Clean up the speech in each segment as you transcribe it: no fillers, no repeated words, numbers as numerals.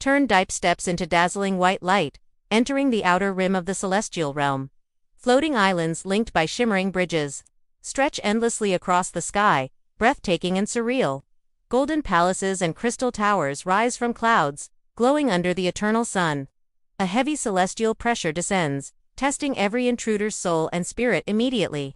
Turn Dipe steps into dazzling white light, entering the outer rim of the celestial realm. Floating islands linked by shimmering bridges stretch endlessly across the sky, breathtaking and surreal. Golden palaces and crystal towers rise from clouds, glowing under the eternal sun. A heavy celestial pressure descends, testing every intruder's soul and spirit immediately.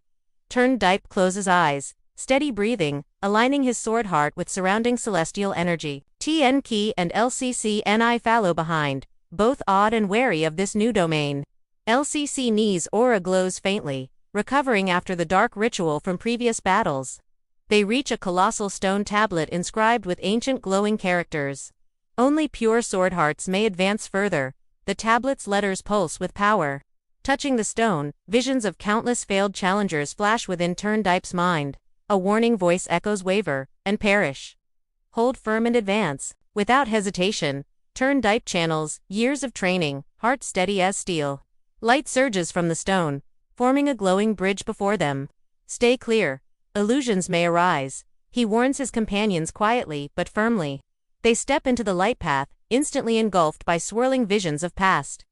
Turn Dipe closes eyes, steady breathing, aligning his sword heart with surrounding celestial energy. TN Key and LCC-NI follow behind, both awed and wary of this new domain. LCC-Ni's aura glows faintly, recovering after the dark ritual from previous battles. They reach a colossal stone tablet inscribed with ancient glowing characters. Only pure sword hearts may advance further. The tablet's letters pulse with power. Touching the stone, visions of countless failed challengers flash within Turn Dipe's mind. A warning voice echoes: waver, and perish. Hold firm and advance. Without hesitation, Turn Dipe channels years of training, heart steady as steel. Light surges from the stone, forming a glowing bridge before them. Stay clear. Illusions may arise. He warns his companions quietly but firmly. They step into the light path, instantly engulfed by swirling visions of past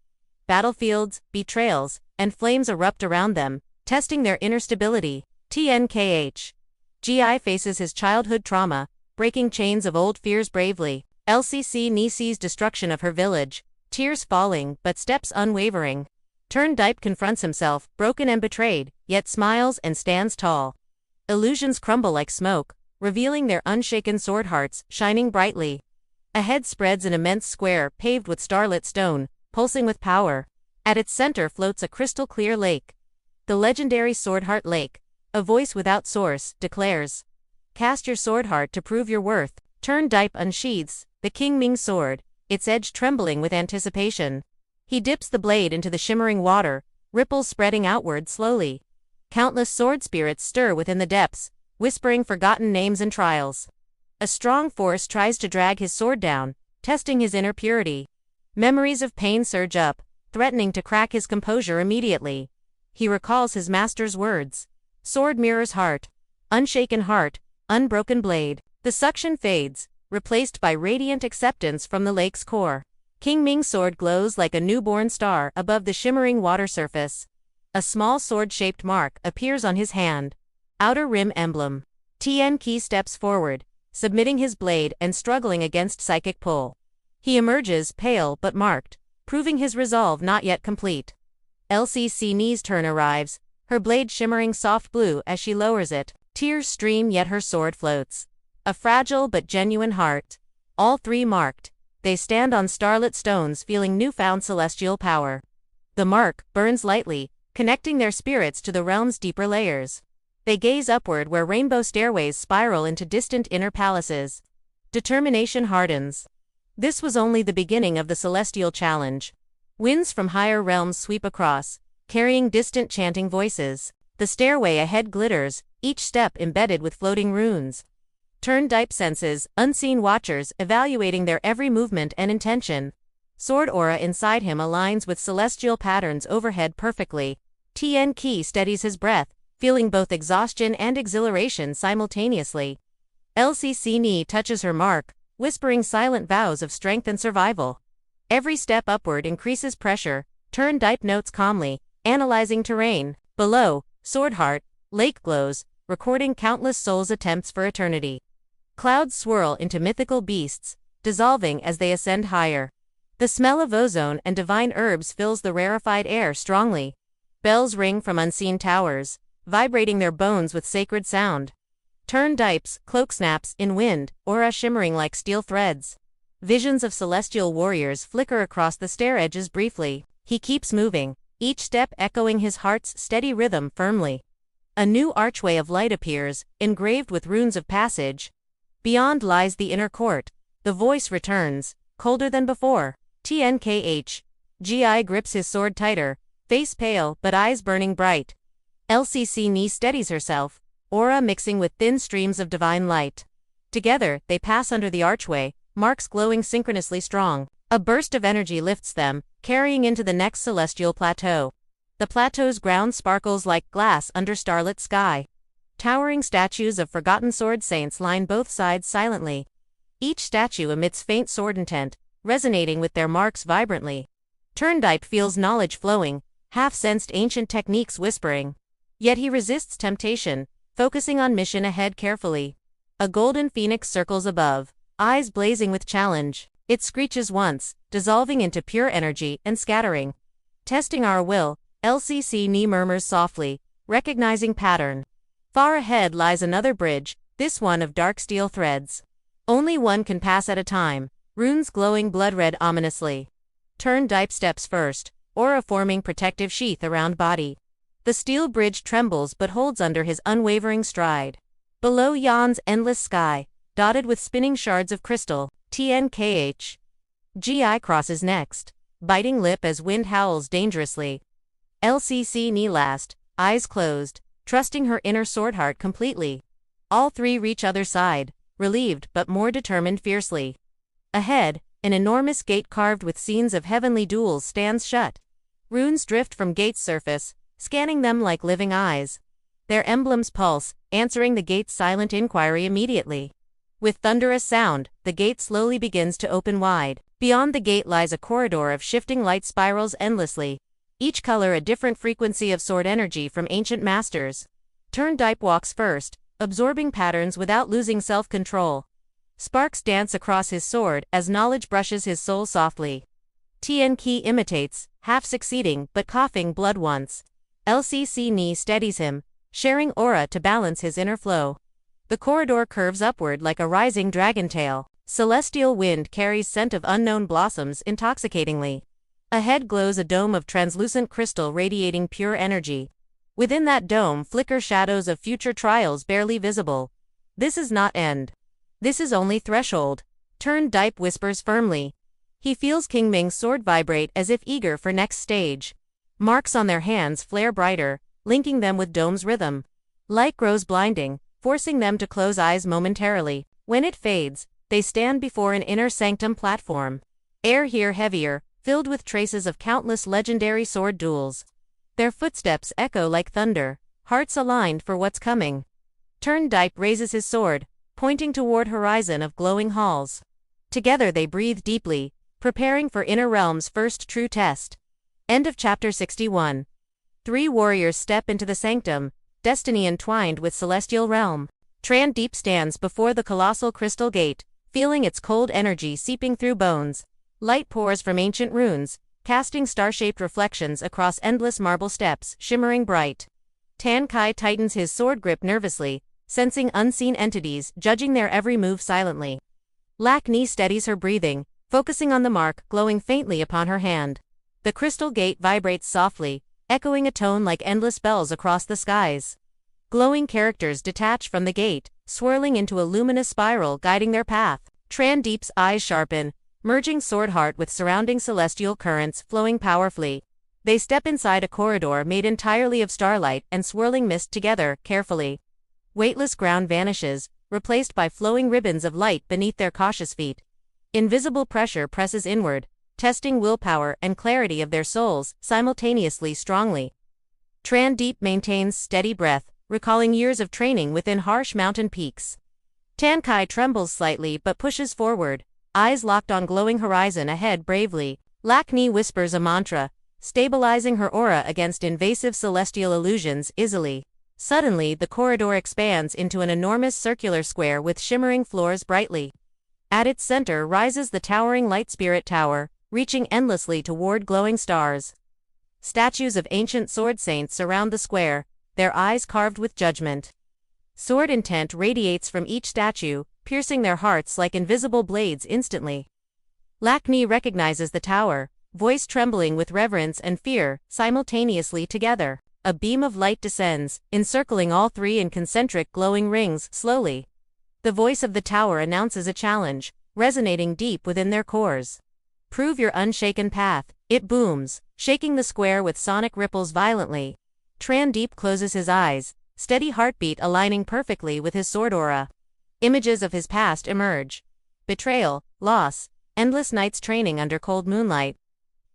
battlefields, betrayals, and flames erupt around them, testing their inner stability. TNKH. GI faces his childhood trauma, breaking chains of old fears bravely. LCC-Ni sees destruction of her village, tears falling but steps unwavering. Turn Dipe confronts himself, broken and betrayed, yet smiles and stands tall. Illusions crumble like smoke, revealing their unshaken sword hearts, shining brightly. Ahead spreads an immense square paved with starlit stone, pulsing with power. At its center floats a crystal-clear lake. The legendary Sword Heart Lake, a voice without source, declares. Cast your sword heart to prove your worth. Turn Dipe unsheathes the King Ming sword, its edge trembling with anticipation. He dips the blade into the shimmering water, ripples spreading outward slowly. Countless sword spirits stir within the depths, whispering forgotten names and trials. A strong force tries to drag his sword down, testing his inner purity. Memories of pain surge up, threatening to crack his composure immediately. He recalls his master's words. Sword mirrors heart. Unshaken heart, unbroken blade. The suction fades, replaced by radiant acceptance from the lake's core. King Ming's sword glows like a newborn star above the shimmering water surface. A small sword-shaped mark appears on his hand. Outer rim emblem. TN Key steps forward, submitting his blade and struggling against psychic pull. He emerges pale but marked, proving his resolve not yet complete. LCC-Ni's turn arrives, her blade shimmering soft blue as she lowers it. Tears stream yet her sword floats. A fragile but genuine heart. All three marked. They stand on starlit stones feeling newfound celestial power. The mark burns lightly, connecting their spirits to the realm's deeper layers. They gaze upward where rainbow stairways spiral into distant inner palaces. Determination hardens. This was only the beginning of the celestial challenge. Winds from higher realms sweep across, carrying distant chanting voices. The stairway ahead glitters, each step embedded with floating runes. Turn Dipe senses unseen watchers evaluating their every movement and intention. Sword aura inside him aligns with celestial patterns overhead perfectly. TN Key steadies his breath, feeling both exhaustion and exhilaration simultaneously. LCC-Ni touches her mark, whispering silent vows of strength and survival. Every step upward increases pressure. Turn Dipe notes calmly, analyzing terrain. Below, Sword Heart Lake glows, recording countless souls' attempts for eternity. Clouds swirl into mythical beasts, dissolving as they ascend higher. The smell of ozone and divine herbs fills the rarefied air strongly. Bells ring from unseen towers, vibrating their bones with sacred sound. Turn Dipe's cloak snaps in wind, aura shimmering like steel threads. Visions of celestial warriors flicker across the stair edges briefly. He keeps moving, each step echoing his heart's steady rhythm firmly. A new archway of light appears, engraved with runes of passage. Beyond lies the inner court. The voice returns, colder than before. TNKH. GI grips his sword tighter, face pale but eyes burning bright. LCC-Ni steadies herself, aura mixing with thin streams of divine light. Together, they pass under the archway, marks glowing synchronously strong. A burst of energy lifts them, carrying into the next celestial plateau. The plateau's ground sparkles like glass under starlit sky. Towering statues of forgotten sword saints line both sides silently. Each statue emits faint sword intent, resonating with their marks vibrantly. Turndipe feels knowledge flowing, half-sensed ancient techniques whispering. Yet he resists temptation, focusing on mission ahead carefully. A golden phoenix circles above, eyes blazing with challenge. It screeches once, dissolving into pure energy and scattering. Testing our will, LCC Ni murmurs softly, recognizing pattern. Far ahead lies another bridge, this one of dark steel threads. Only one can pass at a time, runes glowing blood-red ominously. Turndipe steps first, aura forming protective sheath around body. The steel bridge trembles but holds under his unwavering stride. Below yawns endless sky, dotted with spinning shards of crystal, TNKH. GI crosses next, biting lip as wind howls dangerously. LCC Ni last, eyes closed, trusting her inner sword heart completely. All three reach other side, relieved but more determined fiercely. Ahead, an enormous gate carved with scenes of heavenly duels stands shut. Runes drift from gate's surface, scanning them like living eyes. Their emblems pulse, answering the gate's silent inquiry immediately. With thunderous sound, the gate slowly begins to open wide. Beyond the gate lies a corridor of shifting light spirals endlessly. Each color a different frequency of sword energy from ancient masters. Turndipe walks first, absorbing patterns without losing self-control. Sparks dance across his sword as knowledge brushes his soul softly. TNK imitates, half succeeding but coughing blood once. LCC Ni steadies him, sharing aura to balance his inner flow. The corridor curves upward like a rising dragon tail. Celestial wind carries scent of unknown blossoms intoxicatingly. Ahead glows a dome of translucent crystal radiating pure energy. Within that dome flicker shadows of future trials barely visible. This is not end. This is only threshold. Turndipe whispers firmly. He feels King Ming's sword vibrate as if eager for next stage. Marks on their hands flare brighter, linking them with dome's rhythm. Light grows blinding, forcing them to close eyes momentarily. When it fades, they stand before an inner sanctum platform. Air here heavier, filled with traces of countless legendary sword duels. Their footsteps echo like thunder, hearts aligned for what's coming. Turndipe raises his sword, pointing toward horizon of glowing halls. Together they breathe deeply, preparing for Inner Realm's first true test. End of chapter 61. Three warriors step into the sanctum, destiny entwined with celestial realm. Turndipe stands before the colossal crystal gate, feeling its cold energy seeping through bones. Light pours from ancient runes, casting star-shaped reflections across endless marble steps, shimmering bright. Tankai tightens his sword grip nervously, sensing unseen entities judging their every move silently. Lakni steadies her breathing, focusing on the mark glowing faintly upon her hand. The crystal gate vibrates softly, echoing a tone like endless bells across the skies. Glowing characters detach from the gate, swirling into a luminous spiral guiding their path. Turndipe's eyes sharpen, merging sword heart with surrounding celestial currents flowing powerfully. They step inside a corridor made entirely of starlight and swirling mist together, carefully. Weightless ground vanishes, replaced by flowing ribbons of light beneath their cautious feet. Invisible pressure presses inward, testing willpower and clarity of their souls simultaneously strongly. Turndipe maintains steady breath, recalling years of training within harsh mountain peaks. Tankai trembles slightly but pushes forward, eyes locked on glowing horizon ahead bravely. Lakni whispers a mantra, stabilizing her aura against invasive celestial illusions easily. Suddenly the corridor expands into an enormous circular square with shimmering floors brightly. At its center rises the towering Light Spirit Tower, reaching endlessly toward glowing stars. Statues of ancient sword saints surround the square, their eyes carved with judgment. Sword intent radiates from each statue, piercing their hearts like invisible blades instantly. Lakni recognizes the tower, voice trembling with reverence and fear, simultaneously together. A beam of light descends, encircling all three in concentric glowing rings, slowly. The voice of the tower announces a challenge, resonating deep within their cores. Prove your unshaken path, it booms, shaking the square with sonic ripples violently. Turndipe closes his eyes, steady heartbeat aligning perfectly with his sword aura. Images of his past emerge. Betrayal, loss, endless nights training under cold moonlight.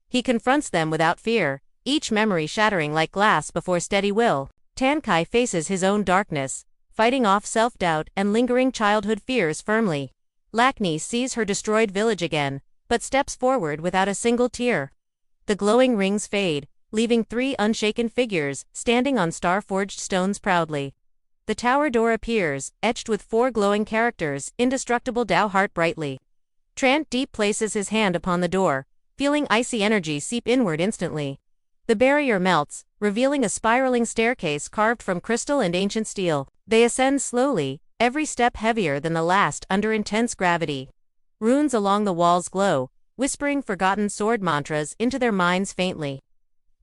He confronts them without fear, each memory shattering like glass before steady will. Tankai faces his own darkness, fighting off self-doubt and lingering childhood fears firmly. Lakni sees her destroyed village again, but steps forward without a single tear. The glowing rings fade, leaving 3 unshaken figures standing on star-forged stones proudly. The tower door appears, etched with 4 glowing characters, indestructible Dao heart brightly. Trant Deep places his hand upon the door, feeling icy energy seep inward instantly. The barrier melts, revealing a spiraling staircase carved from crystal and ancient steel. They ascend slowly, every step heavier than the last under intense gravity. Runes along the walls glow, whispering forgotten sword mantras into their minds faintly.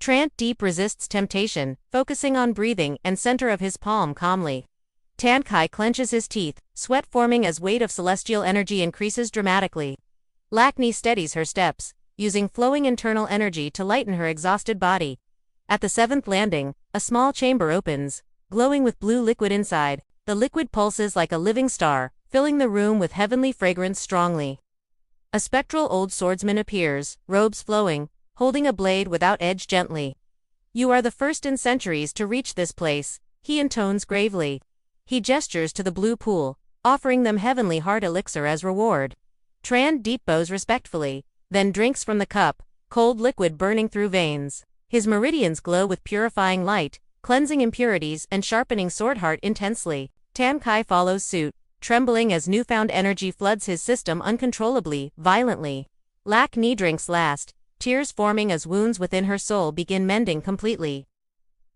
Trant Deep resists temptation, focusing on breathing and center of his palm calmly. Tan Kai clenches his teeth, sweat forming as weight of celestial energy increases dramatically. Lakni steadies her steps, using flowing internal energy to lighten her exhausted body. At the 7th landing, a small chamber opens, glowing with blue liquid inside. The liquid pulses like a living star, filling the room with heavenly fragrance strongly. A spectral old swordsman appears, robes flowing, holding a blade without edge gently. "You are the first in centuries to reach this place," he intones gravely. He gestures to the blue pool, offering them heavenly heart elixir as reward. Trant Deep bows respectfully, then drinks from the cup, cold liquid burning through veins. His meridians glow with purifying light, cleansing impurities and sharpening sword heart intensely. Tan Kai follows suit, trembling as newfound energy floods his system uncontrollably, violently. Lakni drinks last, tears forming as wounds within her soul begin mending completely.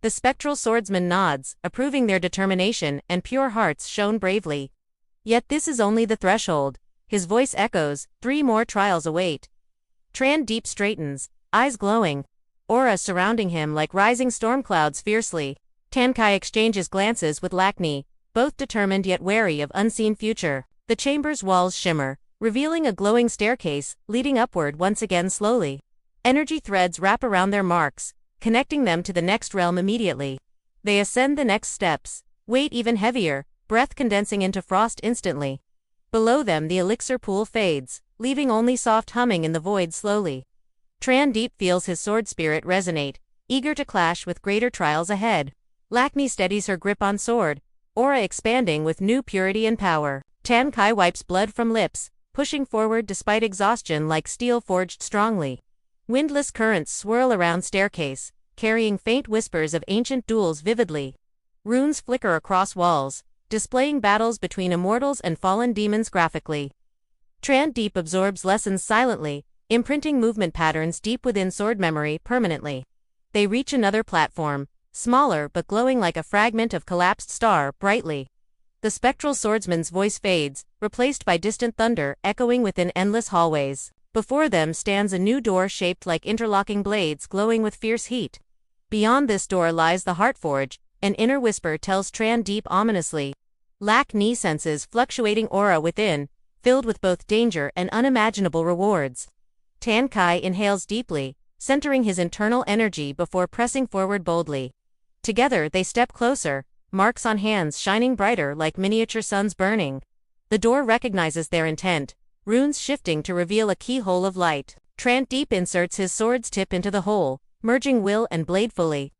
The spectral swordsman nods, approving their determination, and pure hearts shone bravely. Yet this is only the threshold. His voice echoes, 3 more trials await. Trant Deep straightens, eyes glowing, aura surrounding him like rising storm clouds fiercely. Tan Kai exchanges glances with Lakni, both determined yet wary of unseen future. The chamber's walls shimmer, revealing a glowing staircase, leading upward once again slowly. Energy threads wrap around their marks, connecting them to the next realm immediately. They ascend the next steps, weight even heavier, breath condensing into frost instantly. Below them the elixir pool fades, leaving only soft humming in the void slowly. Trant Deep feels his sword spirit resonate, eager to clash with greater trials ahead. Lakni steadies her grip on sword, aura expanding with new purity and power. Tan Kai wipes blood from lips, pushing forward despite exhaustion like steel forged strongly. Windless currents swirl around staircase, carrying faint whispers of ancient duels vividly. Runes flicker across walls, displaying battles between immortals and fallen demons graphically. Trant Deep absorbs lessons silently, imprinting movement patterns deep within sword memory permanently. They reach another platform, smaller but glowing like a fragment of collapsed star brightly. The spectral swordsman's voice fades, replaced by distant thunder echoing within endless hallways. Before them stands a new door shaped like interlocking blades glowing with fierce heat. Beyond this door lies the Heartforge, an inner whisper tells Trant Deep ominously. Lakni senses fluctuating aura within, filled with both danger and unimaginable rewards. Tan Kai inhales deeply, centering his internal energy before pressing forward boldly. Together they step closer, marks on hands shining brighter like miniature suns burning. The door recognizes their intent, runes shifting to reveal a keyhole of light. Trant Deep inserts his sword's tip into the hole, merging will and blade fully.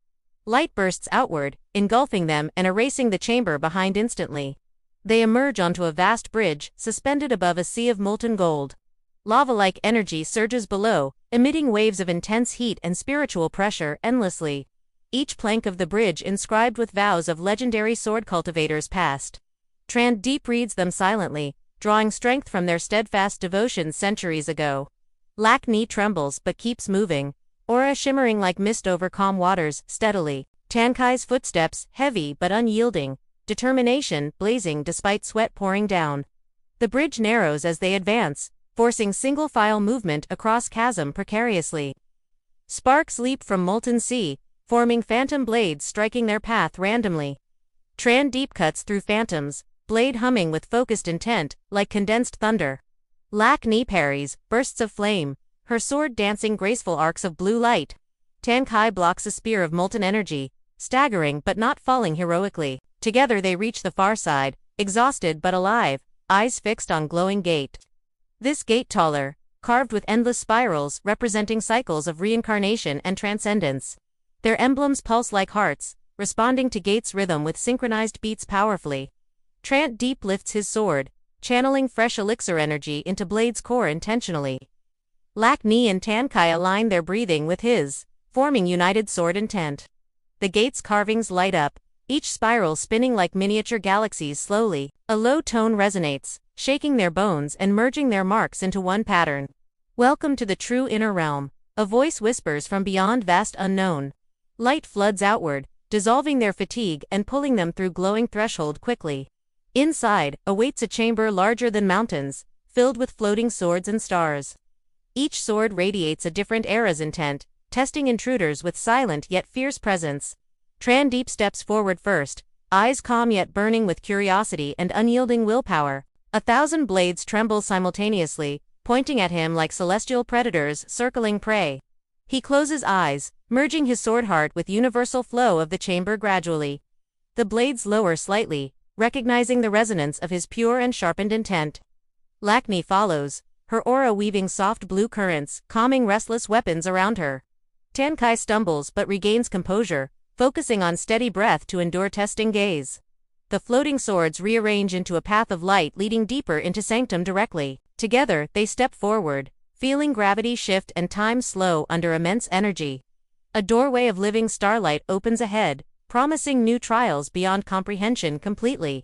Light bursts outward, engulfing them and erasing the chamber behind instantly. They emerge onto a vast bridge, suspended above a sea of molten gold. Lava-like energy surges below, emitting waves of intense heat and spiritual pressure endlessly. Each plank of the bridge inscribed with vows of legendary sword cultivators past. Trant Deep reads them silently, drawing strength from their steadfast devotion centuries ago. Lakni trembles but keeps moving, aura shimmering like mist over calm waters, steadily. Tan Kai's footsteps, heavy but unyielding, determination blazing despite sweat pouring down. The bridge narrows as they advance, forcing single-file movement across chasm precariously. Sparks leap from molten sea, forming phantom blades striking their path randomly. Trant Deep cuts through phantoms, blade humming with focused intent, like condensed thunder. Lakni parries, bursts of flame, her sword dancing graceful arcs of blue light. Tan Kai blocks a spear of molten energy, staggering but not falling heroically. Together they reach the far side, exhausted but alive, eyes fixed on glowing gate. This gate taller, carved with endless spirals representing cycles of reincarnation and transcendence. Their emblems pulse like hearts, responding to gate's rhythm with synchronized beats powerfully. Trant Deep lifts his sword, channeling fresh elixir energy into blade's core intentionally. Lac Ni and Tan Kai align their breathing with his, forming united sword intent. The gate's carvings light up, each spiral spinning like miniature galaxies slowly. A low tone resonates, shaking their bones and merging their marks into one pattern. Welcome to the true inner realm, a voice whispers from beyond vast unknown. Light floods outward, dissolving their fatigue and pulling them through glowing threshold quickly. Inside, awaits a chamber larger than mountains, filled with floating swords and stars. Each sword radiates a different era's intent, testing intruders with silent yet fierce presence. Tran Deep steps forward first, eyes calm yet burning with curiosity and unyielding willpower. 1,000 blades tremble simultaneously, pointing at him like celestial predators circling prey. He closes eyes, merging his sword heart with universal flow of the chamber gradually. The blades lower slightly, recognizing the resonance of his pure and sharpened intent. Lac Ni follows, her aura weaving soft blue currents, calming restless weapons around her. Tan Kai stumbles but regains composure, focusing on steady breath to endure testing gaze. The floating swords rearrange into a path of light leading deeper into Sanctum directly. Together, they step forward, feeling gravity shift and time slow under immense energy. A doorway of living starlight opens ahead, promising new trials beyond comprehension completely.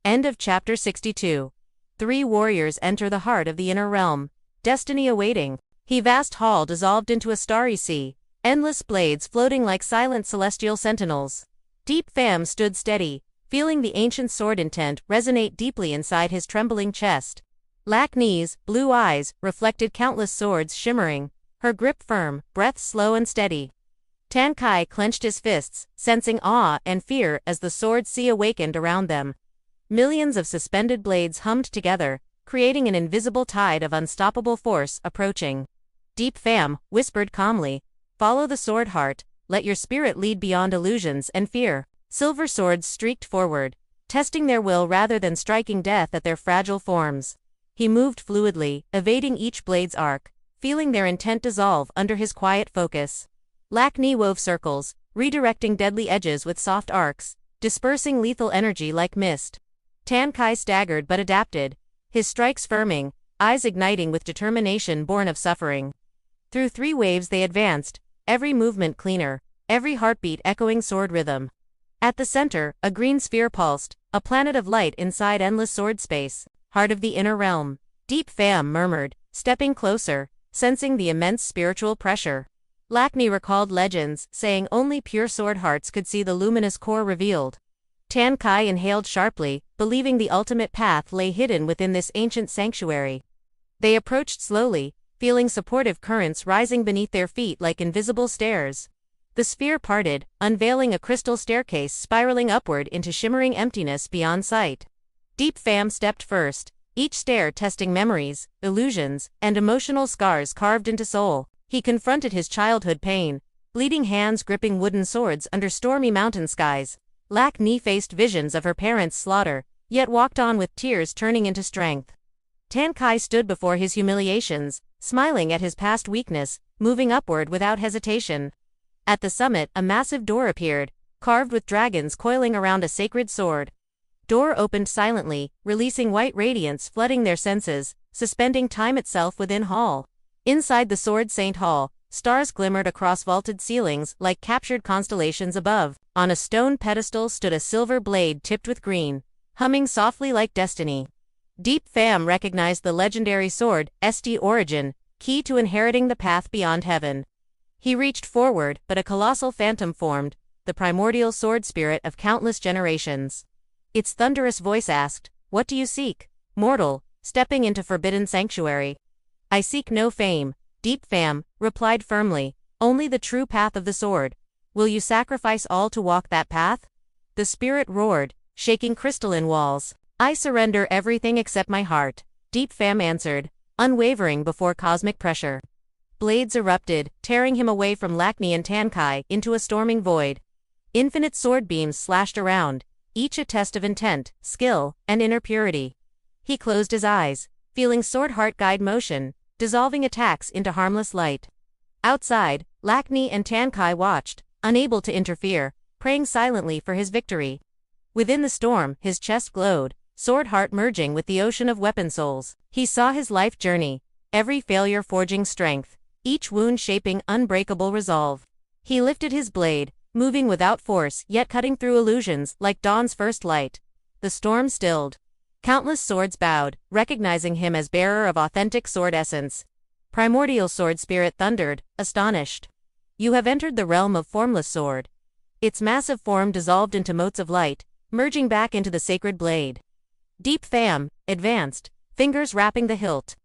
End of Chapter 62. 3 warriors enter the heart of the inner realm, destiny awaiting. The vast hall dissolved into a starry sea, endless blades floating like silent celestial sentinels. Deep Pham stood steady, feeling the ancient sword intent resonate deeply inside his trembling chest. Lac Ni's blue eyes reflected countless swords shimmering, her grip firm, breath slow and steady. Tan Kai clenched his fists, sensing awe and fear as the sword sea awakened around them. Millions of suspended blades hummed together, creating an invisible tide of unstoppable force approaching. Deep Pham whispered calmly, "Follow the sword heart, let your spirit lead beyond illusions and fear." Silver swords streaked forward, testing their will rather than striking death at their fragile forms. He moved fluidly, evading each blade's arc, feeling their intent dissolve under his quiet focus. Lac Ni wove circles, redirecting deadly edges with soft arcs, dispersing lethal energy like mist. Tan Kai staggered but adapted, his strikes firming, eyes igniting with determination born of suffering. Through 3 waves they advanced, every movement cleaner, every heartbeat echoing sword rhythm. At the center, a green sphere pulsed, a planet of light inside endless sword space. Heart of the inner realm. Deep Pham murmured, stepping closer, sensing the immense spiritual pressure. Lac Ni recalled legends, saying only pure sword hearts could see the luminous core revealed. Tan Kai inhaled sharply, believing the ultimate path lay hidden within this ancient sanctuary. They approached slowly, feeling supportive currents rising beneath their feet like invisible stairs. The sphere parted, unveiling a crystal staircase spiraling upward into shimmering emptiness beyond sight. Deep Pham stepped first, each stair testing memories, illusions, and emotional scars carved into soul. He confronted his childhood pain, bleeding hands gripping wooden swords under stormy mountain skies. Lac Ni faced visions of her parents' slaughter, yet walked on with tears turning into strength. Tan Kai stood before his humiliations, smiling at his past weakness, moving upward without hesitation. At the summit, a massive door appeared, carved with dragons coiling around a sacred sword. Door opened silently, releasing white radiance flooding their senses, suspending time itself within hall. Inside the Sword Saint Hall, stars glimmered across vaulted ceilings like captured constellations above. On a stone pedestal stood a silver blade tipped with green, humming softly like destiny. Deep Pham recognized the legendary sword, St. Origin, key to inheriting the path beyond heaven. He reached forward, but a colossal phantom formed, the primordial sword spirit of countless generations. Its thunderous voice asked, "What do you seek, mortal, stepping into forbidden sanctuary?" "I seek no fame," Deep Pham replied firmly, "only the true path of the sword. Will you sacrifice all to walk that path?" The spirit roared, shaking crystalline walls. "I surrender everything except my heart," Deep Pham answered, unwavering before cosmic pressure. Blades erupted, tearing him away from Lac Ni and Tan Kai into a storming void. Infinite sword beams slashed around, each a test of intent, skill, and inner purity. He closed his eyes, feeling sword heart guide motion, dissolving attacks into harmless light. Outside, Lac Ni and Tan Kai watched, unable to interfere, praying silently for his victory. Within the storm, his chest glowed, sword heart merging with the ocean of weapon souls. He saw his life journey, every failure forging strength, each wound shaping unbreakable resolve. He lifted his blade, moving without force yet cutting through illusions like dawn's first light. The storm stilled. Countless swords bowed, recognizing him as bearer of authentic sword essence. Primordial sword spirit thundered, astonished. You have entered the realm of formless sword. Its massive form dissolved into motes of light, merging back into the sacred blade. Deep Pham advanced, fingers wrapping the hilt.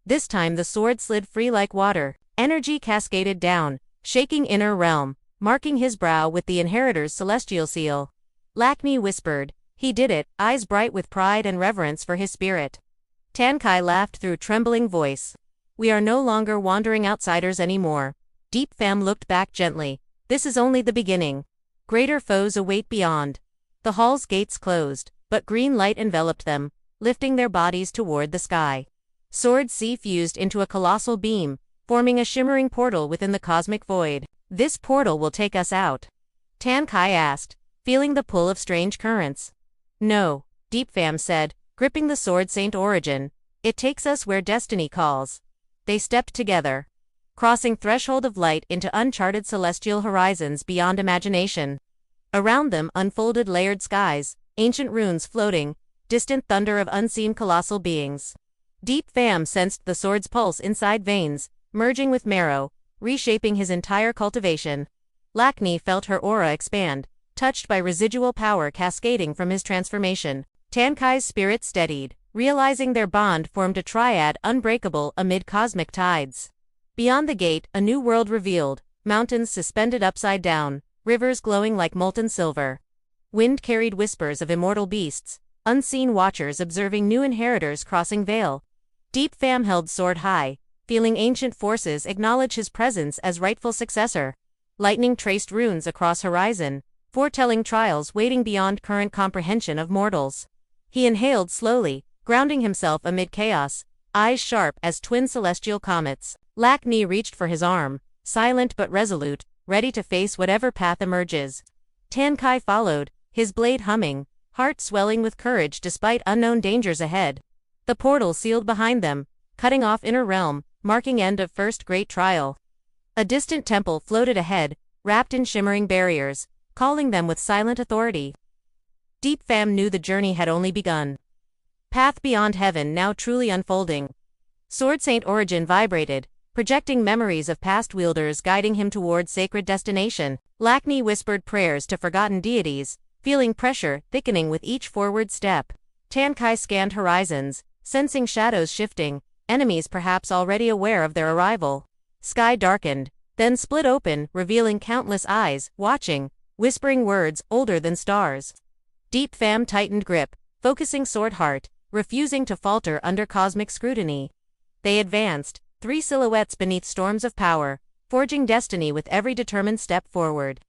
This time the sword slid free like water, energy cascaded down, shaking inner realm, marking his brow with the inheritor's celestial seal. Lakni whispered, he did it, eyes bright with pride and reverence for his spirit. Tan Kai laughed through trembling voice. We are no longer wandering outsiders anymore. Deep Pham looked back gently. This is only the beginning. Greater foes await beyond. The hall's gates closed, but green light enveloped them, lifting their bodies toward the sky. Sword sea fused into a colossal beam, forming a shimmering portal within the cosmic void. This portal will take us out? Tan Kai asked, feeling the pull of strange currents. No, Deep Pham said, gripping the sword Saint Origin. It takes us where destiny calls. They stepped together, crossing threshold of light into uncharted celestial horizons beyond imagination. Around them unfolded layered skies, ancient runes floating, distant thunder of unseen colossal beings. Deep Pham sensed the sword's pulse inside veins, merging with marrow, reshaping his entire cultivation. Lakni felt her aura expand, touched by residual power cascading from his transformation. Tan Kai's spirit steadied, realizing their bond formed a triad unbreakable amid cosmic tides. Beyond the gate, a new world revealed, mountains suspended upside down, rivers glowing like molten silver. Wind carried whispers of immortal beasts, unseen watchers observing new inheritors crossing veil. Deep Pham held sword high, feeling ancient forces acknowledge his presence as rightful successor. Lightning traced runes across horizon, foretelling trials waiting beyond current comprehension of mortals. He inhaled slowly, grounding himself amid chaos, eyes sharp as twin celestial comets. Lakni reached for his arm, silent but resolute, ready to face whatever path emerges. Tan Kai followed, his blade humming, heart swelling with courage despite unknown dangers ahead. The portal sealed behind them, cutting off inner realm, marking end of first great trial. A distant temple floated ahead, wrapped in shimmering barriers, calling them with silent authority. Deep Pham knew the journey had only begun. Path beyond heaven now truly unfolding. Sword Saint Origin vibrated, projecting memories of past wielders guiding him towards sacred destination. Lakni whispered prayers to forgotten deities, feeling pressure thickening with each forward step. Tan Kai scanned horizons, sensing shadows shifting, enemies perhaps already aware of their arrival. Sky darkened, then split open, revealing countless eyes, watching, whispering words older than stars. Deep Pham tightened grip, focusing sword heart, refusing to falter under cosmic scrutiny. They advanced, three silhouettes beneath storms of power, forging destiny with every determined step forward.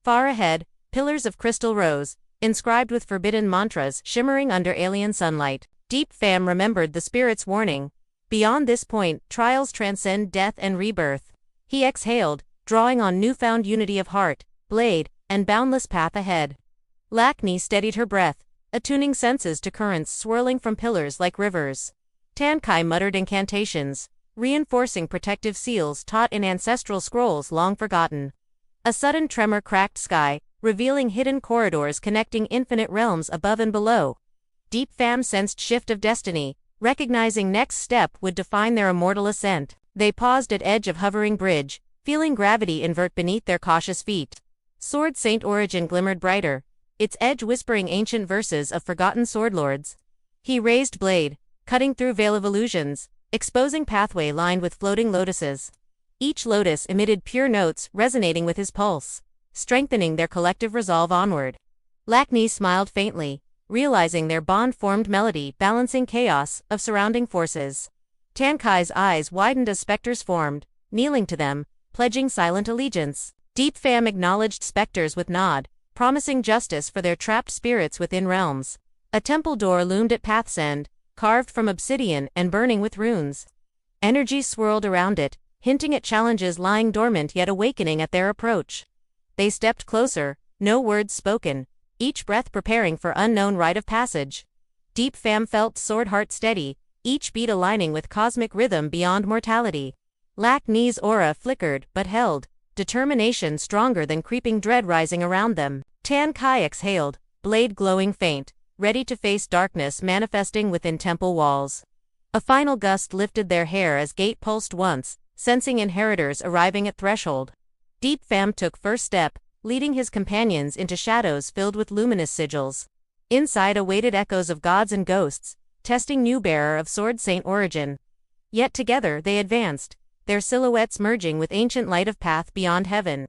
Far ahead, pillars of crystal rose, inscribed with forbidden mantras shimmering under alien sunlight. Deep Pham remembered the spirit's warning. Beyond this point, trials transcend death and rebirth. He exhaled, drawing on newfound unity of heart, blade, and boundless path ahead. Lakni steadied her breath, attuning senses to currents swirling from pillars like rivers. Tan Kai muttered incantations, reinforcing protective seals taught in ancestral scrolls long forgotten. A sudden tremor cracked sky, revealing hidden corridors connecting infinite realms above and below. Deep Pham sensed shift of destiny, recognizing next step would define their immortal ascent. They paused at edge of hovering bridge, feeling gravity invert beneath their cautious feet. Sword Saint Origin glimmered brighter, its edge whispering ancient verses of forgotten swordlords. He raised blade, cutting through veil of illusions, exposing pathway lined with floating lotuses. Each lotus emitted pure notes resonating with his pulse, strengthening their collective resolve onward. Lakni smiled faintly, realizing their bond formed melody balancing chaos of surrounding forces. Tan Kai's eyes widened as specters formed, kneeling to them, pledging silent allegiance. Deep Pham acknowledged specters with nod, promising justice for their trapped spirits within realms. A temple door loomed at path's end, carved from obsidian and burning with runes. Energy swirled around it, hinting at challenges lying dormant yet awakening at their approach. They stepped closer, no words spoken, each breath preparing for unknown rite of passage. Deep Pham felt sword heart steady, each beat aligning with cosmic rhythm beyond mortality. Lac Ni's aura flickered but held, determination stronger than creeping dread rising around them. Tan Kai exhaled, blade glowing faint, ready to face darkness manifesting within temple walls. A final gust lifted their hair as gate pulsed once, sensing inheritors arriving at threshold. Deep Pham took first step, leading his companions into shadows filled with luminous sigils. Inside awaited echoes of gods and ghosts, testing new bearer of Sword Saint origin. Yet together they advanced, their silhouettes merging with ancient light of path beyond heaven.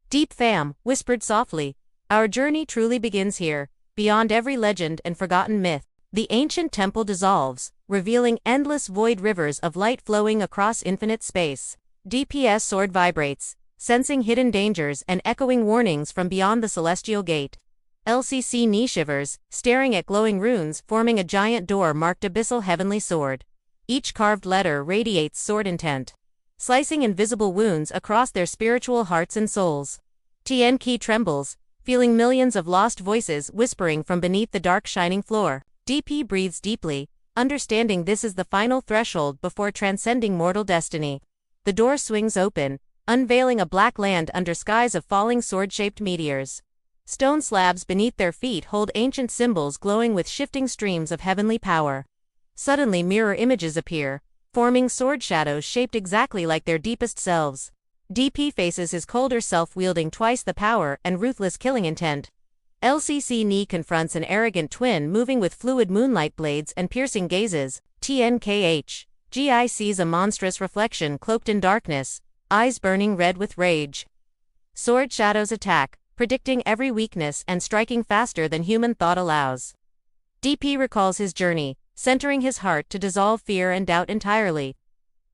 Deep Pham whispered softly, "Our journey truly begins here, beyond every legend and forgotten myth." The ancient temple dissolves, revealing endless void rivers of light flowing across infinite space. DPS sword vibrates, sensing hidden dangers and echoing warnings from beyond the celestial gate. LCC Ni shivers, staring at glowing runes forming a giant door marked Abyssal Heavenly Sword. Each carved letter radiates sword intent, slicing invisible wounds across their spiritual hearts and souls. Tien Ki trembles, feeling millions of lost voices whispering from beneath the dark shining floor. DP breathes deeply, understanding this is the final threshold before transcending mortal destiny. The door swings open, unveiling a black land under skies of falling sword-shaped meteors. Stone slabs beneath their feet hold ancient symbols glowing with shifting streams of heavenly power. Suddenly mirror images appear, forming sword shadows shaped exactly like their deepest selves. DP faces his colder self wielding twice the power and ruthless killing intent. LCC Ni confronts an arrogant twin moving with fluid moonlight blades and piercing gazes. TNKH. GI sees a monstrous reflection cloaked in darkness, eyes burning red with rage. Sword shadows attack, predicting every weakness and striking faster than human thought allows. DP recalls his journey, centering his heart to dissolve fear and doubt entirely.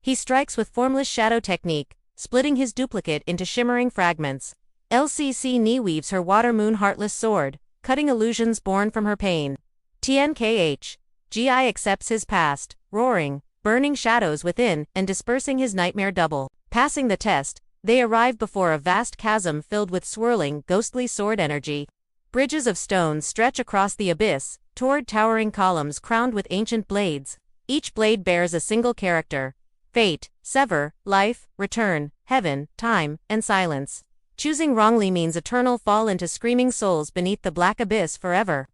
He strikes with formless shadow technique, splitting his duplicate into shimmering fragments. LCC Ni weaves her water moon heartless sword, cutting illusions born from her pain. TNKH. GI accepts his past, roaring, burning shadows within and dispersing his nightmare double. Passing the test, they arrive before a vast chasm filled with swirling, ghostly sword energy. Bridges of stone stretch across the abyss, toward towering columns crowned with ancient blades. Each blade bears a single character: fate, sever, life, return, heaven, time, and silence. Choosing wrongly means eternal fall into screaming souls beneath the black abyss forever.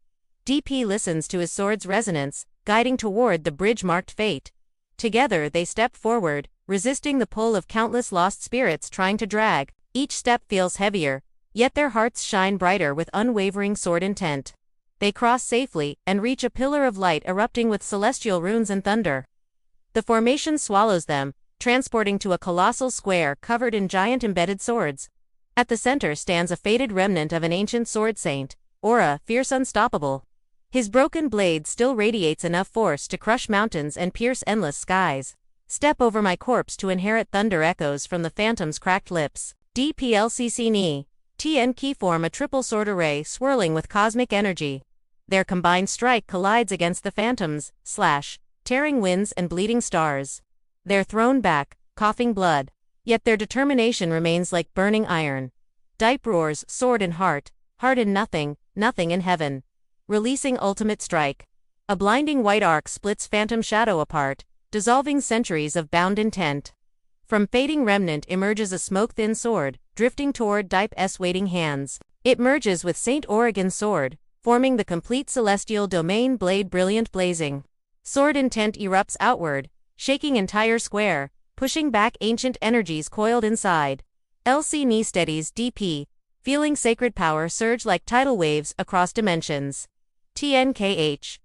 DP listens to his sword's resonance, guiding toward the bridge marked fate. Together they step forward, resisting the pull of countless lost spirits trying to drag. Each step feels heavier, yet their hearts shine brighter with unwavering sword intent. They cross safely and reach a pillar of light erupting with celestial runes and thunder. The formation swallows them, transporting to a colossal square covered in giant embedded swords. At the center stands a faded remnant of an ancient sword saint, aura fierce unstoppable. His broken blade still radiates enough force to crush mountains and pierce endless skies. Step over my corpse to inherit thunder echoes from the phantom's cracked lips. DPLCC Ni. Tien Ki form a triple sword array swirling with cosmic energy. Their combined strike collides against the phantoms, tearing winds and bleeding stars. They're thrown back, coughing blood. Yet their determination remains like burning iron. Dipe roars, sword in heart in nothing, nothing in heaven. Releasing ultimate strike. A blinding white arc splits phantom shadow apart, dissolving centuries of bound intent. From fading remnant emerges a smoke-thin sword, drifting toward Dipe's waiting hands. It merges with Saint Oregon's sword, forming the complete celestial domain blade brilliant blazing. Sword intent erupts outward, shaking entire square, pushing back ancient energies coiled inside. LC Ni steadies DP, feeling sacred power surge like tidal waves across dimensions. TNKH.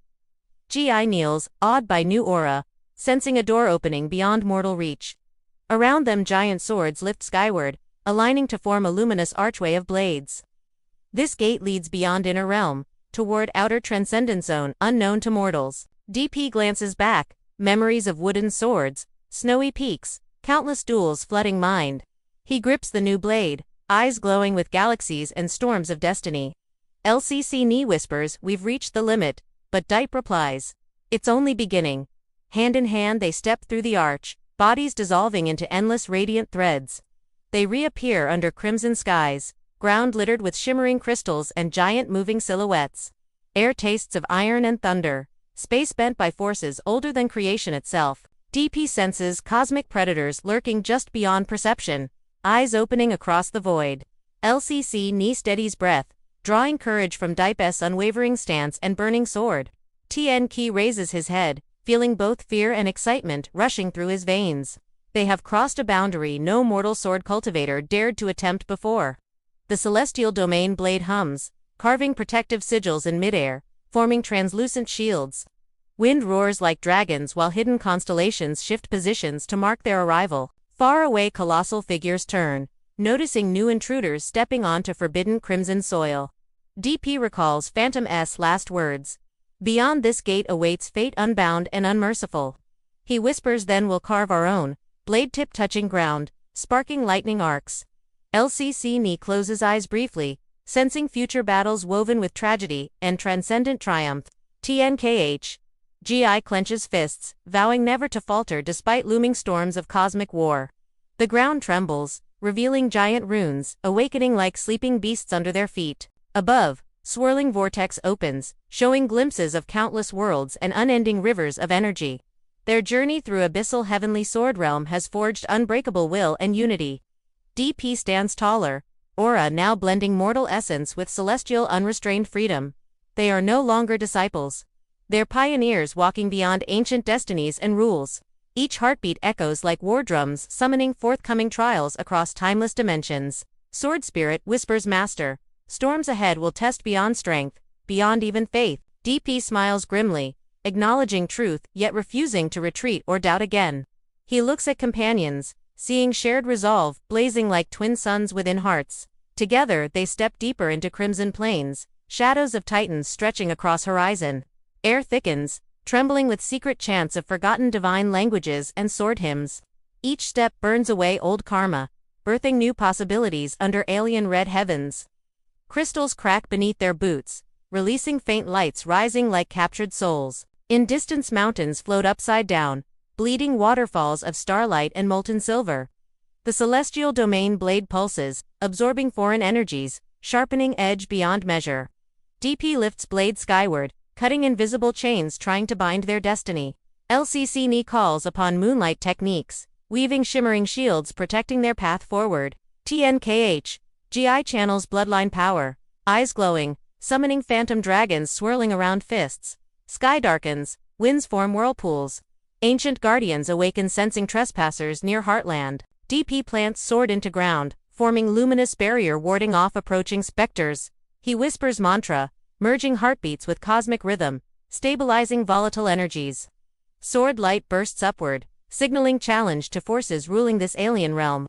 GI kneels, awed by new aura, sensing a door opening beyond mortal reach. Around them giant swords lift skyward, aligning to form a luminous archway of blades. This gate leads beyond inner realm, toward outer transcendent zone unknown to mortals. DP glances back, memories of wooden swords, snowy peaks, countless duels flooding mind. He grips the new blade, eyes glowing with galaxies and storms of destiny. LCC Ni whispers, "We've reached the limit," but Dipe replies, "It's only beginning." Hand in hand they step through the arch, bodies dissolving into endless radiant threads. They reappear under crimson skies, ground littered with shimmering crystals and giant moving silhouettes. Air tastes of iron and thunder. space bent by forces older than creation itself. DP senses cosmic predators lurking just beyond perception, eyes opening across the void. LCC Ni steadies breath, drawing courage from Dipe's unwavering stance and burning sword. Tien Ki raises his head, feeling both fear and excitement rushing through his veins. They have crossed a boundary no mortal sword cultivator dared to attempt before. The celestial domain blade hums, carving protective sigils in midair, forming translucent shields. Wind roars like dragons while hidden constellations shift positions to mark their arrival. Far away colossal figures turn, noticing new intruders stepping onto forbidden crimson soil. DP recalls Phantom S' last words. Beyond this gate awaits fate unbound and unmerciful. He whispers, then we'll carve our own, blade tip touching ground, sparking lightning arcs. LCC Ni closes eyes briefly, sensing future battles woven with tragedy and transcendent triumph. TNKH. GI clenches fists, vowing never to falter despite looming storms of cosmic war. The ground trembles, revealing giant runes, awakening like sleeping beasts under their feet. Above, swirling vortex opens, showing glimpses of countless worlds and unending rivers of energy. Their journey through abyssal heavenly sword realm has forged unbreakable will and unity. DP stands taller, aura now blending mortal essence with celestial unrestrained freedom. They are no longer disciples. They're pioneers walking beyond ancient destinies and rules. Each heartbeat echoes like war drums summoning forthcoming trials across timeless dimensions. Sword Spirit whispers master. Storms ahead will test beyond strength, beyond even faith. DP smiles grimly, acknowledging truth yet refusing to retreat or doubt again. He looks at companions, seeing shared resolve blazing like twin suns within hearts. Together they step deeper into crimson plains, shadows of titans stretching across horizon. Air thickens, trembling with secret chants of forgotten divine languages and sword hymns. Each step burns away old karma, birthing new possibilities under alien red heavens. Crystals crack beneath their boots, releasing faint lights rising like captured souls. In distance mountains float upside down, bleeding waterfalls of starlight and molten silver. The celestial domain blade pulses, absorbing foreign energies, sharpening edge beyond measure. DP lifts blade skyward, cutting invisible chains trying to bind their destiny. LCC Ni calls upon moonlight techniques, weaving shimmering shields protecting their path forward. TNKH. GI channels bloodline power, eyes glowing, summoning phantom dragons swirling around fists. Sky darkens, winds form whirlpools. Ancient guardians awaken sensing trespassers near Heartland. DP plants sword into ground, forming luminous barrier warding off approaching specters. He whispers mantra, merging heartbeats with cosmic rhythm, stabilizing volatile energies. Sword light bursts upward, signaling challenge to forces ruling this alien realm.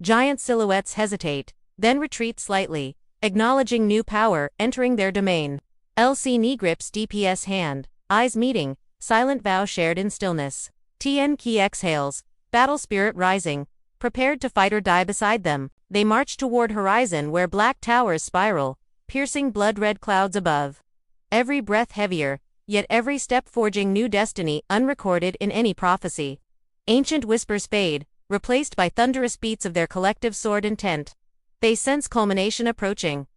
Giant silhouettes hesitate, then retreat slightly, acknowledging new power entering their domain. LC Ni grips DP's hand, eyes meeting, silent vow shared in stillness. Tien Ki exhales, battle spirit rising, prepared to fight or die beside them. They march toward horizon where black towers spiral, piercing blood-red clouds above. Every breath heavier, yet every step forging new destiny unrecorded in any prophecy. Ancient whispers fade, replaced by thunderous beats of their collective sword intent. They sense culmination approaching.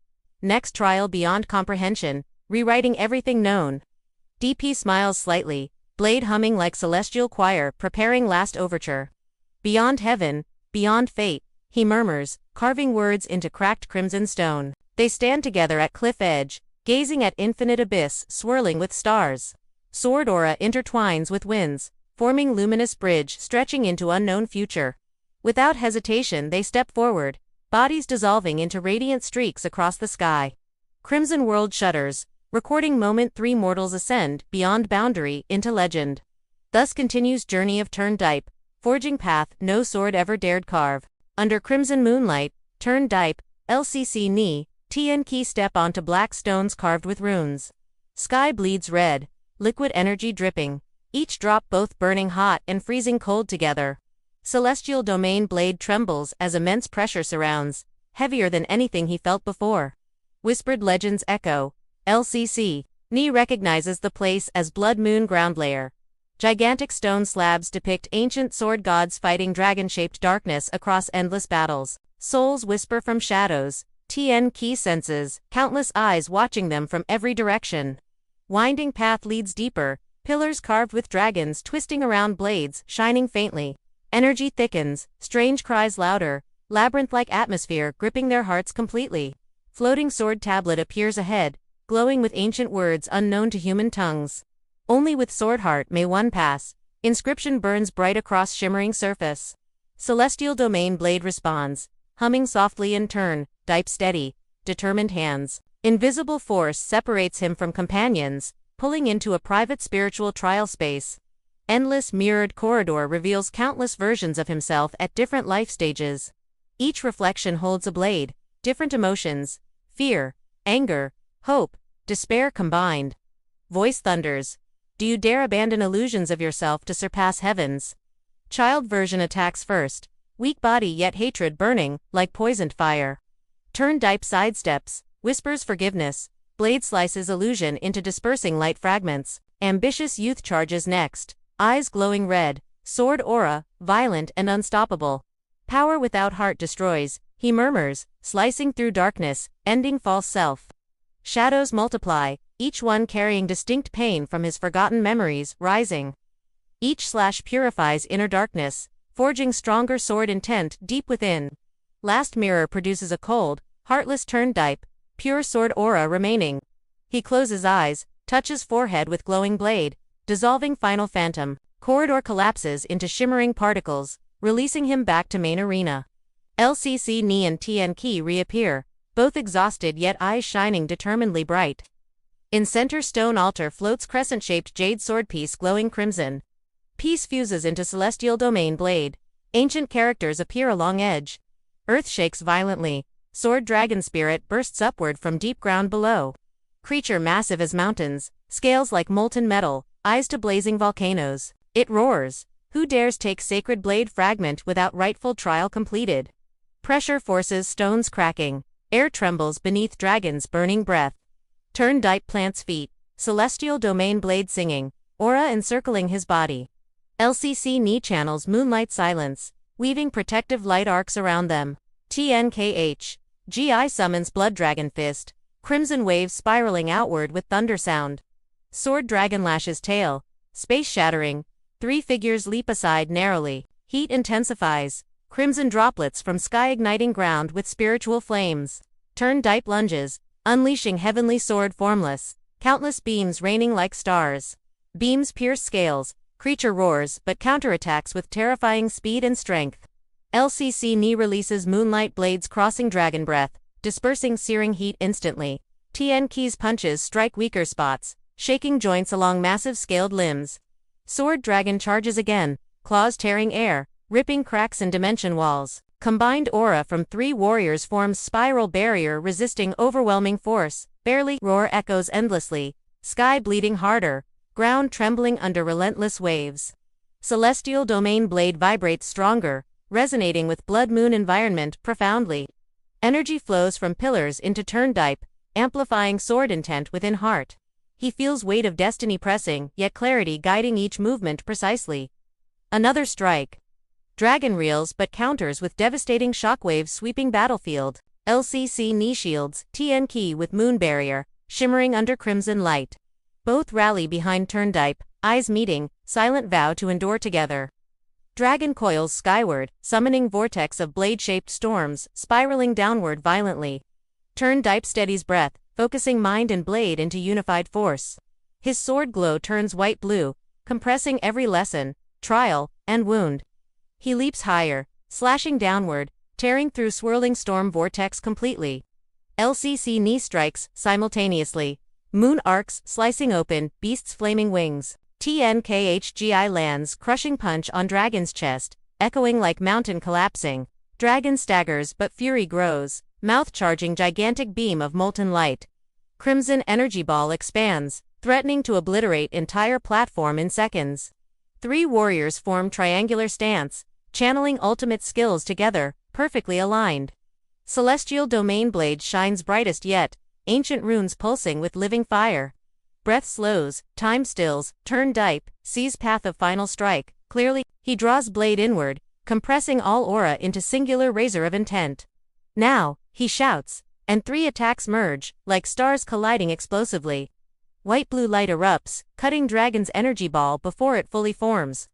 Next trial beyond comprehension, rewriting everything known. DP smiles slightly, blade humming like celestial choir preparing last overture. Beyond heaven, beyond fate, he murmurs, carving words into cracked crimson stone. They stand together at cliff edge, gazing at infinite abyss swirling with stars. Sword aura intertwines with winds, forming luminous bridge stretching into unknown future. Without hesitation they step forward, bodies dissolving into radiant streaks across the sky. Crimson world shudders, recording moment 3 mortals ascend beyond boundary into legend. Thus continues journey of Turn Dipe, forging path no sword ever dared carve. Under crimson moonlight, Turn Dipe, LCC Ni, Tien Ki step onto black stones carved with runes. Sky bleeds red, liquid energy dripping, each drop both burning hot and freezing cold together. Celestial domain blade trembles as immense pressure surrounds, heavier than anything he felt before. Whispered legends echo. LCC Ni recognizes the place as Blood Moon ground layer. Gigantic stone slabs depict ancient sword gods fighting dragon-shaped darkness across endless battles. Souls whisper from shadows. Tien Ki senses, countless eyes watching them from every direction. Winding path leads deeper, Pillars carved with dragons twisting around blades, shining faintly. Energy thickens, strange cries louder, labyrinth-like atmosphere gripping their hearts completely. Floating sword tablet appears ahead, glowing with ancient words unknown to human tongues. Only with sword heart may one pass. Inscription burns bright across shimmering surface. Celestial domain blade responds, humming softly in turn, Dipe steady, determined hands. Invisible force separates him from companions, pulling into a private spiritual trial space. Endless mirrored corridor reveals countless versions of himself at different life stages. Each reflection holds a blade, different emotions, fear, anger, hope, despair combined. Voice thunders. Do you dare abandon illusions of yourself to surpass heavens? Child version attacks first, weak body yet hatred burning, like poisoned fire. Turn Dipe sidesteps, whispers forgiveness, blade slices illusion into dispersing light fragments. Ambitious youth charges next, eyes glowing red, sword aura, violent and unstoppable. Power without heart destroys, he murmurs, slicing through darkness, ending false self. Shadows multiply, each one carrying distinct pain from his forgotten memories, rising. Each slash purifies inner darkness, forging stronger sword intent deep within. Last mirror produces a cold, heartless turned Dipe, pure sword aura remaining. He closes eyes, touches forehead with glowing blade, dissolving final phantom. Corridor collapses into shimmering particles, releasing him back to main arena. LCC Ni and Tien Ki reappear, both exhausted yet eyes shining determinedly bright. In center stone altar floats crescent-shaped jade swordpiece glowing crimson. Piece fuses into celestial domain blade. Ancient characters appear along edge. Earth shakes violently. Sword dragon spirit bursts upward from deep ground below. Creature massive as mountains, scales like molten metal, eyes to blazing volcanoes. It roars. Who dares take sacred blade fragment without rightful trial completed? Pressure forces stones cracking. Air trembles beneath dragon's burning breath. Turn Dipe plants feet, celestial domain blade singing, aura encircling his body. LCC Ni channels moonlight silence, weaving protective light arcs around them. TNKH. GI summons blood dragon fist, crimson waves spiraling outward with thunder sound. Sword dragon lashes tail, space shattering, three figures leap aside narrowly. Heat intensifies, crimson droplets from sky igniting ground with spiritual flames. Turn Dipe lunges, unleashing heavenly sword formless, countless beams raining like stars. Beams pierce scales, creature roars but counterattacks with terrifying speed and strength. LCC Ni releases moonlight blades crossing dragon breath, dispersing searing heat instantly. Tien Ki's punches strike weaker spots, shaking joints along massive scaled limbs. Sword dragon charges again, claws tearing air, ripping cracks in dimension walls. Combined aura from three warriors forms spiral barrier resisting overwhelming force. Barely roar echoes endlessly, sky bleeding harder, ground trembling under relentless waves. Celestial domain blade vibrates stronger, resonating with blood moon environment profoundly. Energy flows from pillars into turn Dipe, amplifying sword intent within heart. He feels weight of destiny pressing, yet clarity guiding each movement precisely. Another strike. Dragon reels but counters with devastating shockwaves sweeping battlefield. LCC Ni shields, Tien Ki with moon barrier, shimmering under crimson light. Both rally behind turn Dipe, eyes meeting, silent vow to endure together. Dragon coils skyward, summoning vortex of blade-shaped storms, spiraling downward violently. Turn Dipe steadies breath, focusing mind and blade into unified force. His sword glow turns white-blue, compressing every lesson, trial, and wound. He leaps higher, slashing downward, tearing through swirling storm vortex completely. LCC Ni strikes, simultaneously. Moon arcs, slicing open, beast's flaming wings. TNKHGI lands, crushing punch on dragon's chest, echoing like mountain collapsing. Dragon staggers but fury grows, mouth charging gigantic beam of molten light. Crimson energy ball expands, threatening to obliterate entire platform in seconds. Three warriors form triangular stance, channeling ultimate skills together, perfectly aligned. Celestial domain blade shines brightest yet, ancient runes pulsing with living fire. Breath slows, time stills, turn Dipe, sees path of final strike, clearly. He draws blade inward, compressing all aura into singular razor of intent. Now, he shouts, and three attacks merge, like stars colliding explosively. White-blue light erupts, cutting Dragon's energy ball before it fully forms.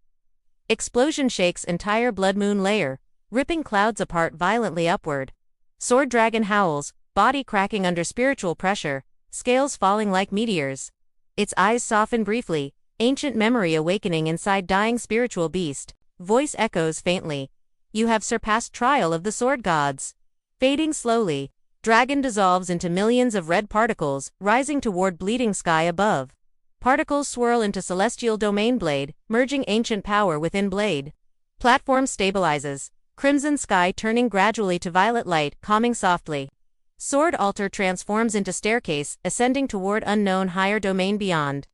Explosion shakes entire Blood Moon layer, ripping clouds apart violently upward. Sword Dragon howls, body cracking under spiritual pressure, scales falling like meteors. Its eyes soften briefly, ancient memory awakening inside dying spiritual beast. Voice echoes faintly. You have surpassed trial of the sword gods. Fading slowly, Dragon dissolves into millions of red particles, rising toward bleeding sky above. Particles swirl into Celestial Domain Blade, merging ancient power within Blade. Platform stabilizes, crimson sky turning gradually to violet light, calming softly. Sword Altar transforms into staircase, ascending toward unknown higher domain beyond.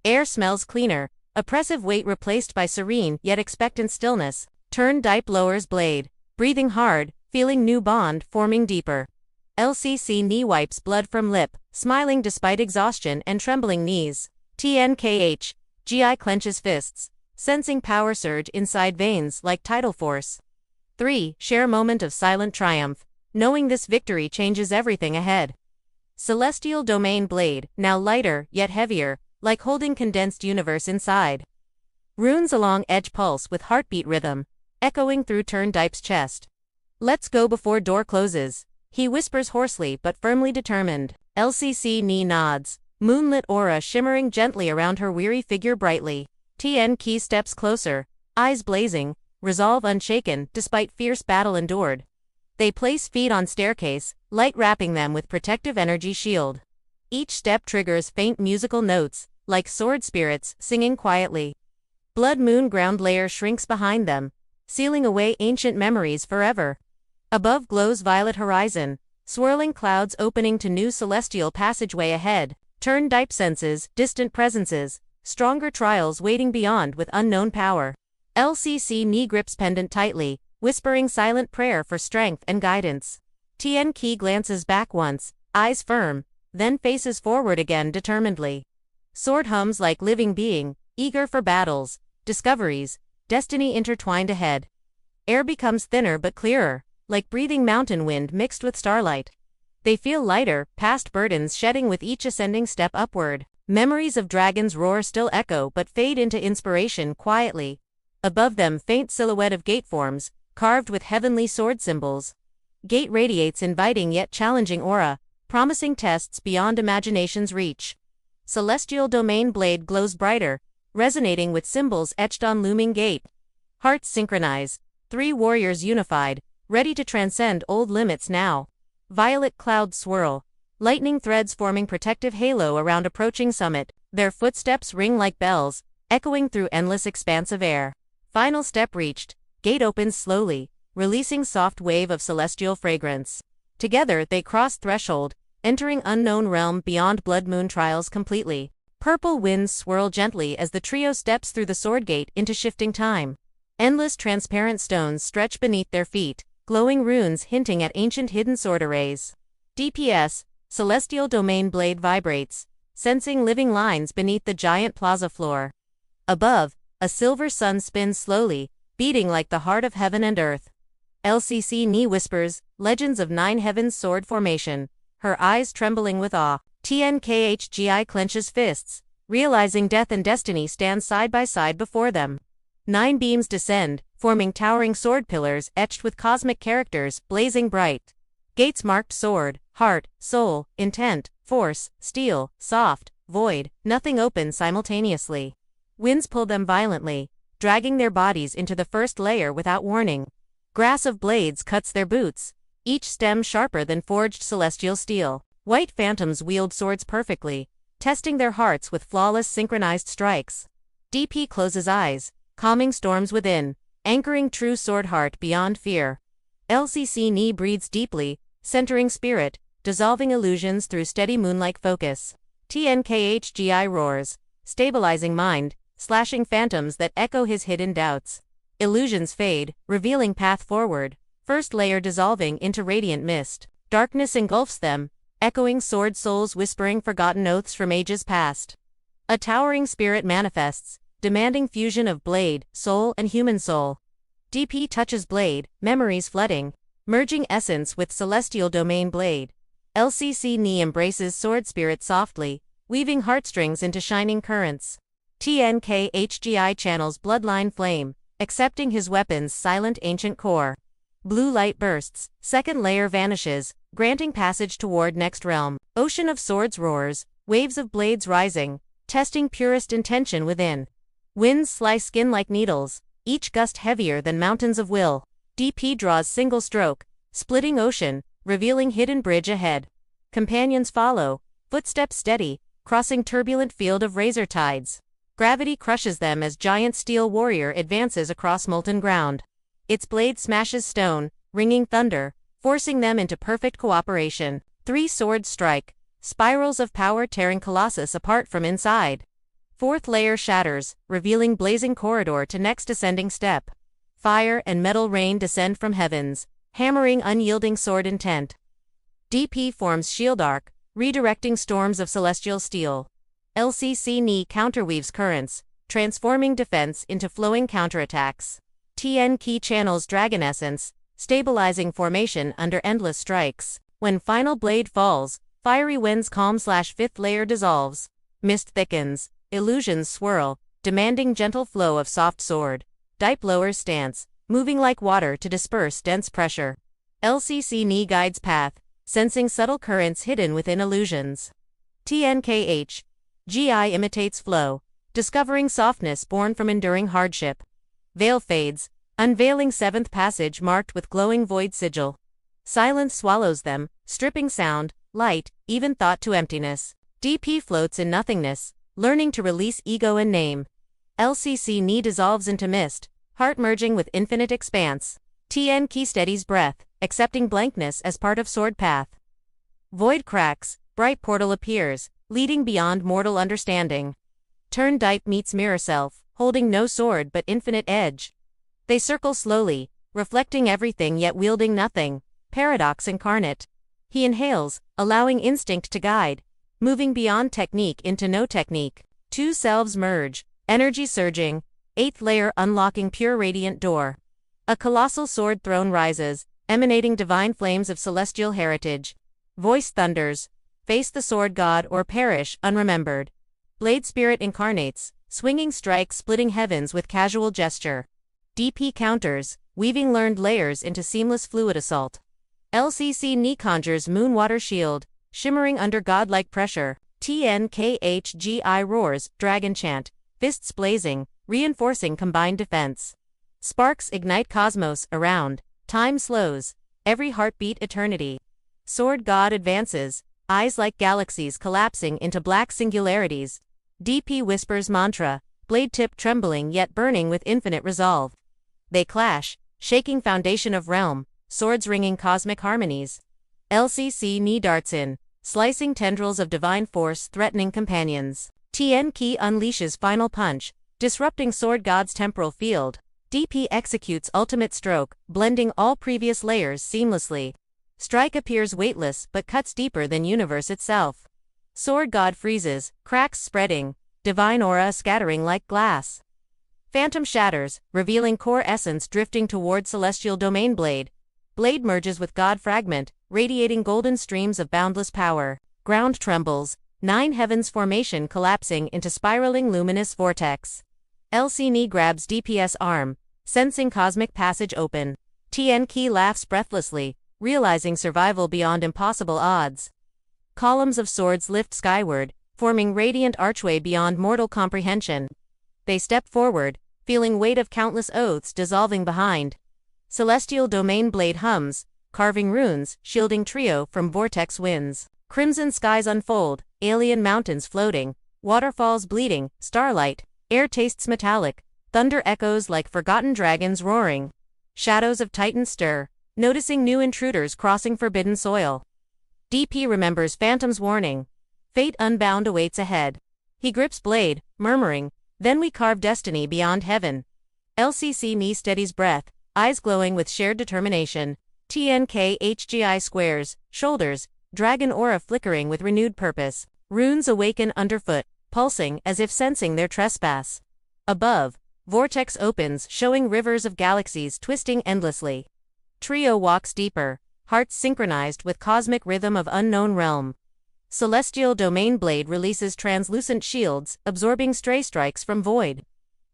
Air smells cleaner, oppressive weight replaced by serene yet expectant stillness. Turn Dipe lowers blade, breathing hard, feeling new bond forming deeper. LCC knee wipes blood from lip, smiling despite exhaustion and trembling knees. TNKH, GI clenches fists, sensing power surge inside veins like tidal force. 3. Share moment of silent triumph, knowing this victory changes everything ahead. Celestial Domain Blade, now lighter, yet heavier, like holding condensed universe inside. Runes along edge pulse with heartbeat rhythm, echoing through Turn Dipe's chest. Let's go before door closes, he whispers hoarsely but firmly determined. LCC knee nods, moonlit aura shimmering gently around her weary figure brightly. TN Key steps closer, eyes blazing, resolve unshaken despite fierce battle endured. They place feet on staircase, light wrapping them with protective energy shield. Each step triggers faint musical notes, like sword spirits singing quietly. Blood Moon ground layer shrinks behind them, sealing away ancient memories forever. Above glows violet horizon, swirling clouds opening to new celestial passageway ahead. Turn Dipe senses, distant presences, stronger trials waiting beyond with unknown power. LCC knee grips pendant tightly, whispering silent prayer for strength and guidance. TN Key glances back once, eyes firm, then faces forward again determinedly. Sword hums like living being, eager for battles, discoveries, destiny intertwined ahead. Air becomes thinner but clearer, like breathing mountain wind mixed with starlight. They feel lighter, past burdens shedding with each ascending step upward. Memories of Dragon's roar still echo but fade into inspiration quietly. Above them faint silhouette of gate forms, carved with heavenly sword symbols. Gate radiates inviting yet challenging aura, promising tests beyond imagination's reach. Celestial Domain Blade glows brighter, resonating with symbols etched on looming gate. Hearts synchronize, 3 warriors unified, ready to transcend old limits now. Violet clouds swirl, lightning threads forming protective halo around approaching summit. Their footsteps ring like bells, echoing through endless expanse of air. Final step reached, gate opens slowly, releasing soft wave of celestial fragrance. Together they cross threshold, entering unknown realm beyond Blood Moon trials completely. Purple winds swirl gently as the trio steps through the sword gate into shifting time. Endless transparent stones stretch beneath their feet, glowing runes hinting at ancient hidden sword arrays. DPS, Celestial Domain Blade vibrates, sensing living lines beneath the giant plaza floor. Above, a silver sun spins slowly, beating like the heart of heaven and earth. LCC knee whispers, legends of 9 heavens sword formation, her eyes trembling with awe. TNKHGI clenches fists, realizing death and destiny stand side by side before them. 9 beams descend, forming towering sword pillars etched with cosmic characters blazing bright. Gates marked sword, heart, soul, intent, force, steel, soft, void, nothing open simultaneously. Winds pull them violently, dragging their bodies into the first layer without warning. Grass of blades cuts their boots, each stem sharper than forged celestial steel. White phantoms wield swords perfectly, testing their hearts with flawless synchronized strikes. DP closes eyes, calming storms within, anchoring true sword heart beyond fear. LCC knee breathes deeply, centering spirit, dissolving illusions through steady moonlike focus. TNKHGI roars, stabilizing mind, slashing phantoms that echo his hidden doubts. Illusions fade, revealing path forward, first layer dissolving into radiant mist. Darkness engulfs them, echoing sword souls whispering forgotten oaths from ages past. A towering spirit manifests, demanding fusion of blade, soul and human soul. DP touches blade, memories flooding, merging essence with celestial domain blade. LCC knee embraces sword spirit softly, weaving heartstrings into shining currents. TNKHGI channels Bloodline Flame, accepting his weapon's silent ancient core. Blue light bursts, second layer vanishes, granting passage toward next realm. Ocean of swords roars, waves of blades rising, testing purest intention within. Winds slice skin like needles, each gust heavier than mountains of will. DP draws single stroke, splitting ocean, revealing hidden bridge ahead. Companions follow, footsteps steady, crossing turbulent field of razor tides. Gravity crushes them as giant steel warrior advances across molten ground. Its blade smashes stone, ringing thunder, forcing them into perfect cooperation. Three swords strike, spirals of power tearing Colossus apart from inside. Fourth layer shatters, revealing blazing corridor to next ascending step. Fire and metal rain descend from heavens, hammering unyielding sword intent. DP forms shield arc, redirecting storms of celestial steel. LCC Ni counterweaves currents, transforming defense into flowing counterattacks. TN Ki channels Dragon Essence, stabilizing formation under endless strikes. When final blade falls, fiery winds calm/fifth layer dissolves. Mist thickens, illusions swirl, demanding gentle flow of soft sword. Dipe lowers stance, moving like water to disperse dense pressure. LCC Ni guides path, sensing subtle currents hidden within illusions. TNKH GI imitates flow, discovering softness born from enduring hardship. Veil fades, unveiling seventh passage marked with glowing void sigil. Silence swallows them, stripping sound, light, even thought to emptiness. DP floats in nothingness, learning to release ego and name. LCC Ni dissolves into mist, heart merging with infinite expanse. TN Ki steadies breath, accepting blankness as part of sword path. Void cracks, bright portal appears, leading beyond mortal understanding. Turn Dipe meets mirror self, holding no sword but infinite edge. They circle slowly, reflecting everything yet wielding nothing, paradox incarnate. He inhales, allowing instinct to guide, moving beyond technique into no technique. Two selves merge, energy surging, eighth layer unlocking pure radiant door. A colossal sword throne rises, emanating divine flames of celestial heritage. Voice thunders, face the sword god or perish unremembered. Blade spirit incarnates, swinging strikes splitting heavens with casual gesture. DP counters, weaving learned layers into seamless fluid assault. LCC Ni conjures moonwater shield, shimmering under godlike pressure. TNKHGI roars, dragon chant, fists blazing, reinforcing combined defense. Sparks ignite cosmos around, time slows, every heartbeat eternity. Sword god advances, eyes like galaxies collapsing into black singularities. DP whispers mantra, blade tip trembling yet burning with infinite resolve. They clash, shaking foundation of realm, swords ringing cosmic harmonies. LCC Ni darts in, slicing tendrils of divine force threatening companions. TN Ki unleashes final punch, disrupting sword god's temporal field. DP executes ultimate stroke, blending all previous layers seamlessly. Strike appears weightless but cuts deeper than universe itself. Sword god freezes, cracks spreading, divine aura scattering like glass. Phantom shatters, revealing core essence drifting toward celestial domain blade. Blade merges with god fragment, radiating golden streams of boundless power. Ground trembles, 9 heavens formation collapsing into spiraling luminous vortex. LC Ni grabs DPS arm, sensing cosmic passage open. TN Ki laughs breathlessly, realizing survival beyond impossible odds. Columns of swords lift skyward, forming radiant archway beyond mortal comprehension. They step forward, feeling weight of countless oaths dissolving behind. Celestial domain blade hums, carving runes, shielding trio from vortex winds. Crimson skies unfold, alien mountains floating, waterfalls bleeding, starlight, air tastes metallic, thunder echoes like forgotten dragons roaring. Shadows of titans stir, noticing new intruders crossing forbidden soil. DP remembers Phantom's warning. Fate unbound awaits ahead. He grips blade, murmuring, "Then we carve destiny beyond heaven." LCC Ni steadies breath, eyes glowing with shared determination. TNKHGI squares, shoulders, dragon aura flickering with renewed purpose. Runes awaken underfoot, pulsing as if sensing their trespass. Above, vortex opens, showing rivers of galaxies twisting endlessly. Trio walks deeper, hearts synchronized with cosmic rhythm of unknown realm. Celestial Domain Blade releases translucent shields, absorbing stray strikes from Void.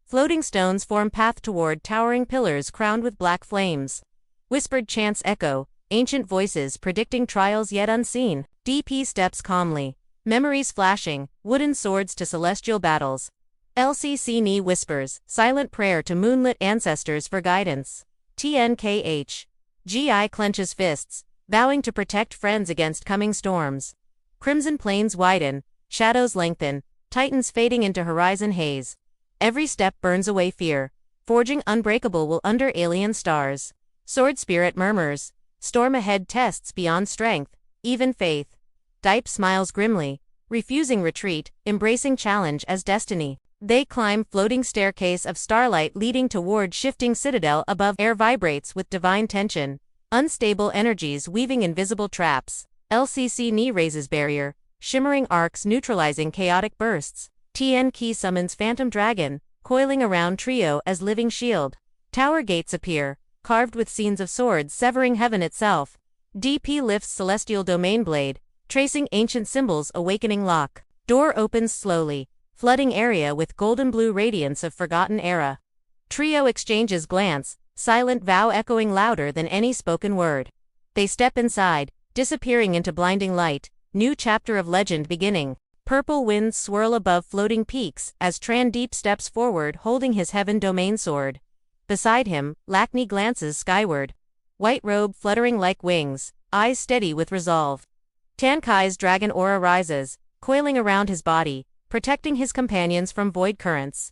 Floating stones form path toward towering pillars crowned with black flames. Whispered chants echo, ancient voices predicting trials yet unseen. DP steps calmly. Memories flashing, wooden swords to celestial battles. LCC Ni whispers, silent prayer to moonlit ancestors for guidance. TNKH. GI clenches fists, vowing to protect friends against coming storms. Crimson plains widen, shadows lengthen, titans fading into horizon haze. Every step burns away fear, forging unbreakable will under alien stars. Sword spirit murmurs, storm ahead tests beyond strength, even faith. Dipe smiles grimly, refusing retreat, embracing challenge as destiny. They climb floating staircase of starlight leading toward shifting citadel above. Air vibrates with divine tension. Unstable energies weaving invisible traps. LCC Ni raises barrier, shimmering arcs neutralizing chaotic bursts. TN Key summons Phantom Dragon, coiling around Trio as living shield. Tower gates appear, carved with scenes of swords severing heaven itself. DP lifts Celestial Domain Blade, tracing ancient symbols awakening lock. Door opens slowly, flooding area with golden blue radiance of forgotten era. Trio exchanges glance, silent vow echoing louder than any spoken word. They step inside, disappearing into blinding light, new chapter of legend beginning. Purple winds swirl above floating peaks as Tran Deep steps forward holding his Heaven Domain sword. Beside him, Lakni glances skyward. White robe fluttering like wings, eyes steady with resolve. Tankai's dragon aura rises, coiling around his body, protecting his companions from void currents.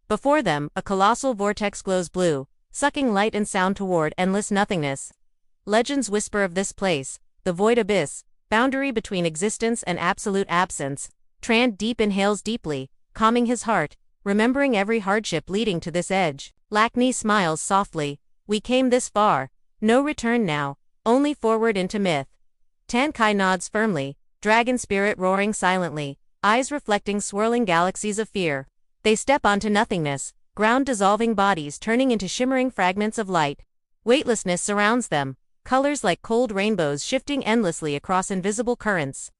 Before them, a colossal vortex glows blue, sucking light and sound toward endless nothingness. Legends whisper of this place, the void abyss, boundary between existence and absolute absence. Tran Deep inhales deeply, calming his heart, remembering every hardship leading to this edge. Lakni smiles softly, we came this far, no return now, only forward into myth. Tankai nods firmly, dragon spirit roaring silently, eyes reflecting swirling galaxies of fear. They step onto nothingness, ground-dissolving bodies turning into shimmering fragments of light. Weightlessness surrounds them, colors like cold rainbows shifting endlessly across invisible currents.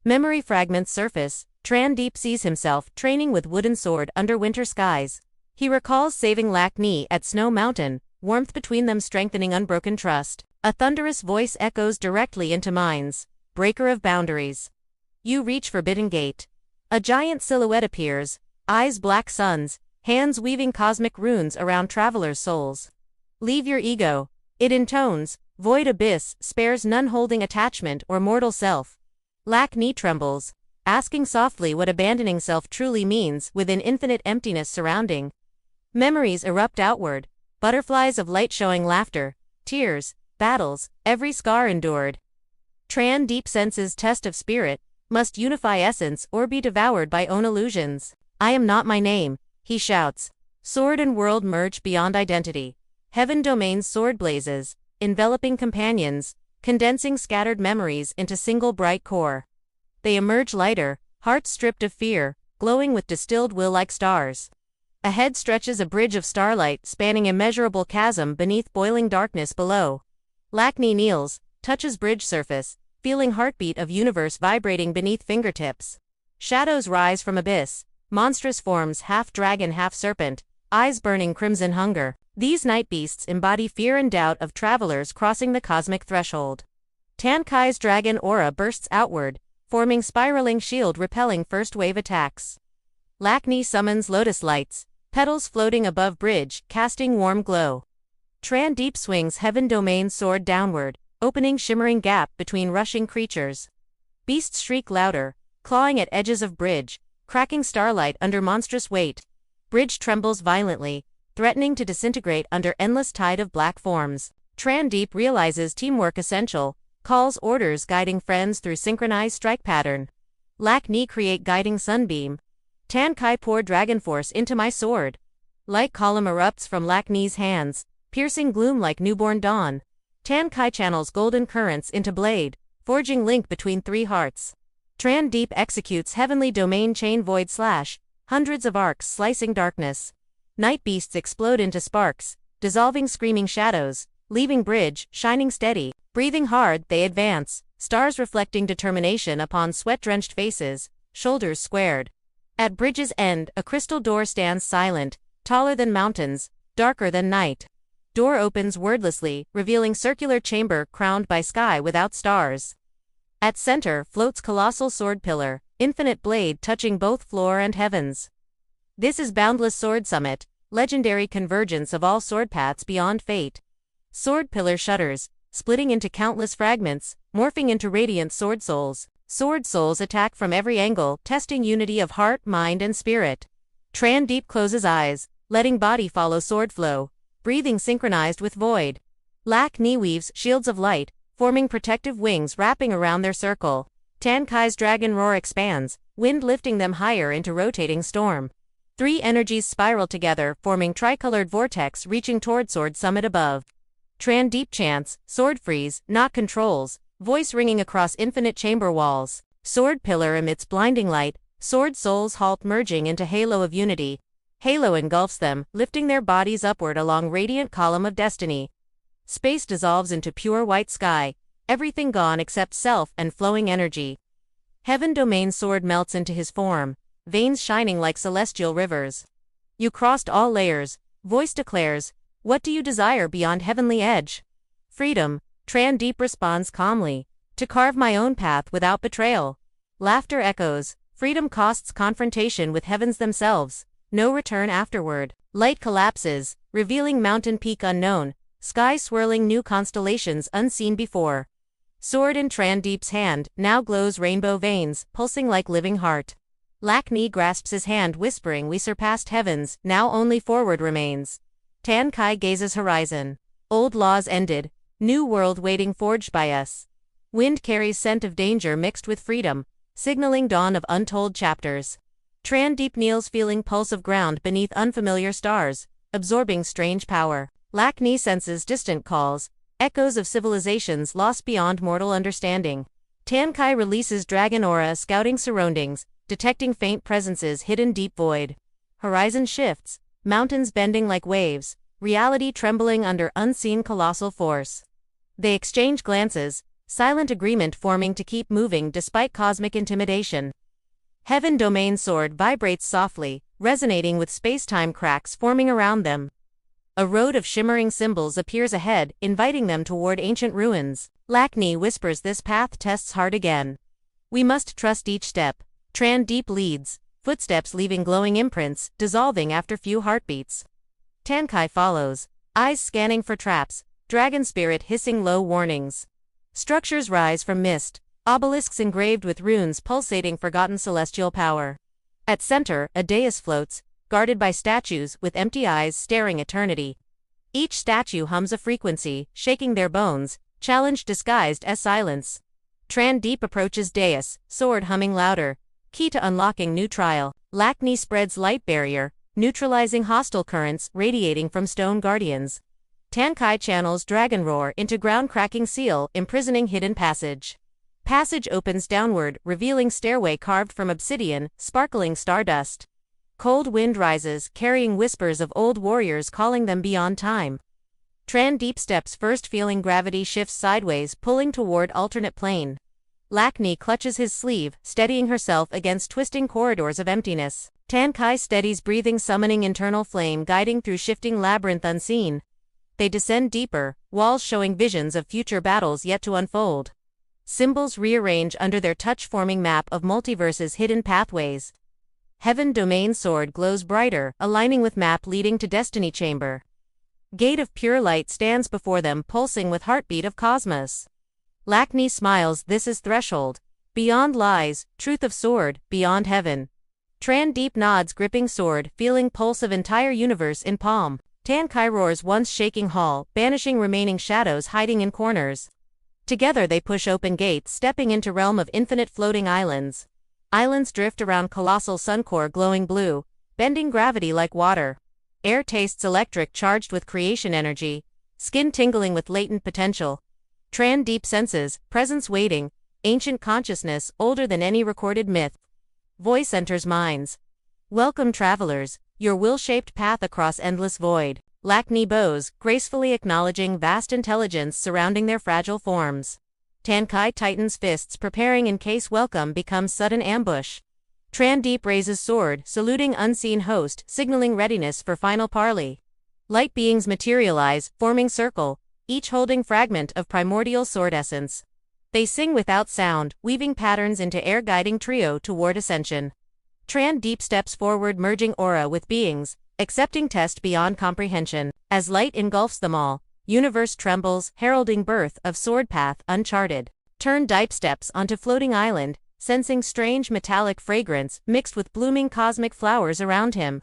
Memory fragments surface. Tran Deep sees himself training with wooden sword under winter skies. He recalls saving Lakni at Snow Mountain, warmth between them strengthening unbroken trust. A thunderous voice echoes directly into minds. Breaker of boundaries. You reach Forbidden Gate. A giant silhouette appears, eyes black suns, hands weaving cosmic runes around travelers' souls. Leave your ego. It intones, void abyss spares none holding attachment or mortal self. Lakni trembles, asking softly what abandoning self truly means within infinite emptiness surrounding. Memories erupt outward, butterflies of light showing laughter, tears, battles, every scar endured. Tran Deep senses test of spirit, must unify essence or be devoured by own illusions. I am not my name, he shouts. Sword and world merge beyond identity. Heaven Domain's sword blazes, enveloping companions, condensing scattered memories into single bright core. They emerge lighter, hearts stripped of fear, glowing with distilled will like stars. Ahead stretches a bridge of starlight spanning immeasurable chasm beneath boiling darkness below. Lakni kneels, touches bridge surface, feeling heartbeat of universe vibrating beneath fingertips. Shadows rise from abyss, monstrous forms half dragon half serpent, eyes burning crimson hunger. These night beasts embody fear and doubt of travelers crossing the cosmic threshold. Tankai's dragon aura bursts outward, forming spiraling shield repelling first wave attacks. Lakni summons lotus lights, petals floating above bridge, casting warm glow. Tran Deep swings Heaven Domain sword downward, opening shimmering gap between rushing creatures. Beasts shriek louder, clawing at edges of bridge, cracking starlight under monstrous weight. Bridge trembles violently, threatening to disintegrate under endless tide of black forms. Tran Deep realizes teamwork essential, calls orders guiding friends through synchronized strike pattern. Lakni create guiding sunbeam. Tankai pour dragon force into my sword. Light column erupts from Lakni's hands, piercing gloom like newborn dawn. Tankai channels golden currents into blade, forging link between three hearts. Tran Deep executes Heavenly Domain chain void slash, hundreds of arcs slicing darkness. Night beasts explode into sparks, dissolving screaming shadows, leaving bridge, shining steady. Breathing hard, they advance, stars reflecting determination upon sweat-drenched faces, shoulders squared. At bridge's end, a crystal door stands silent, taller than mountains, darker than night. Door opens wordlessly, revealing circular chamber crowned by sky without stars. At center floats colossal sword pillar, infinite blade touching both floor and heavens. This is Boundless Sword Summit, legendary convergence of all sword paths beyond fate. Sword pillar shudders, splitting into countless fragments, morphing into radiant sword souls. Sword souls attack from every angle, testing unity of heart, mind, and spirit. Tran Deep closes eyes, letting body follow sword flow, breathing synchronized with void. Lac Ni weaves shields of light, forming protective wings wrapping around their circle. Tan Kai's dragon roar expands, wind lifting them higher into rotating storm. Three energies spiral together, forming tricolored vortex reaching toward Sword Summit above. Tran Deep chants, sword freeze, not controls, voice ringing across infinite chamber walls. Sword pillar emits blinding light, sword souls halt merging into halo of unity. Halo engulfs them, lifting their bodies upward along radiant column of destiny. Space dissolves into pure white sky, everything gone except self and flowing energy. Heaven Domain sword melts into his form, veins shining like celestial rivers. You crossed all layers, voice declares, what do you desire beyond heavenly edge? Freedom, Tran Deep responds calmly, to carve my own path without betrayal. Laughter echoes, freedom costs confrontation with heavens themselves, no return afterward. Light collapses, revealing mountain peak unknown, sky swirling new constellations unseen before. Sword in Tran Deep's hand, now glows rainbow veins, pulsing like living heart. Lac Ni grasps his hand whispering we surpassed heavens, now only forward remains. Tan Kai gazes horizon. Old laws ended, new world waiting forged by us. Wind carries scent of danger mixed with freedom, signaling dawn of untold chapters. Tran Deep kneels feeling pulse of ground beneath unfamiliar stars, absorbing strange power. Lac Ni senses distant calls, echoes of civilizations lost beyond mortal understanding. Tan Kai releases dragon aura scouting surroundings, detecting faint presences hidden deep void. Horizon shifts, mountains bending like waves, reality trembling under unseen colossal force. They exchange glances, silent agreement forming to keep moving despite cosmic intimidation. Heaven Domain sword vibrates softly, resonating with space-time cracks forming around them. A road of shimmering symbols appears ahead, inviting them toward ancient ruins. Lac Ni whispers this path tests hard again. We must trust each step. Tran Deep leads, footsteps leaving glowing imprints, dissolving after few heartbeats. Tan Kai follows, eyes scanning for traps, dragon spirit hissing low warnings. Structures rise from mist, obelisks engraved with runes pulsating forgotten celestial power. At center, a dais floats, guarded by statues with empty eyes staring eternity. Each statue hums a frequency, shaking their bones, challenge disguised as silence. Tran Deep approaches dais, sword humming louder, key to unlocking new trial. Lac Ni spreads light barrier, neutralizing hostile currents radiating from stone guardians. Tan Kai channels dragon roar into ground-cracking seal, imprisoning hidden passage. Passage opens downward, revealing stairway carved from obsidian, sparkling stardust. Cold wind rises, carrying whispers of old warriors calling them beyond time. Tran Deep steps first, feeling gravity shifts sideways, pulling toward alternate plane. Lac Ni clutches his sleeve, steadying herself against twisting corridors of emptiness. Tan Kai steadies breathing, summoning internal flame guiding through shifting labyrinth unseen. They descend deeper, walls showing visions of future battles yet to unfold. Symbols rearrange under their touch, forming map of multiverses' hidden pathways. Heaven Domain sword glows brighter, aligning with map leading to Destiny Chamber. Gate of pure light stands before them, pulsing with heartbeat of cosmos. Lac Ni smiles, this is threshold. Beyond lies, truth of sword, beyond heaven. Tran Deep nods, gripping sword, feeling pulse of entire universe in palm. Tan Kai roars once shaking hall, banishing remaining shadows hiding in corners. Together they push open gates, stepping into realm of infinite floating islands. Islands drift around colossal suncore glowing blue, bending gravity like water. Air tastes electric, charged with creation energy, skin tingling with latent potential. Tran Deep senses, presence waiting, ancient consciousness older than any recorded myth. Voice enters minds. Welcome travelers, your will-shaped path across endless void. Lac Ni bows, gracefully acknowledging vast intelligence surrounding their fragile forms. Tankai tightens fists, preparing in case welcome becomes sudden ambush. Tran Deep raises sword, saluting unseen host, signaling readiness for final parley. Light beings materialize, forming circle, each holding fragment of primordial sword essence. They sing without sound, weaving patterns into air-guiding trio toward ascension. Tran Deep steps forward, merging aura with beings, accepting test beyond comprehension. As light engulfs them all, universe trembles, heralding birth of sword path uncharted. Tran Deep steps onto floating island, sensing strange metallic fragrance mixed with blooming cosmic flowers around him.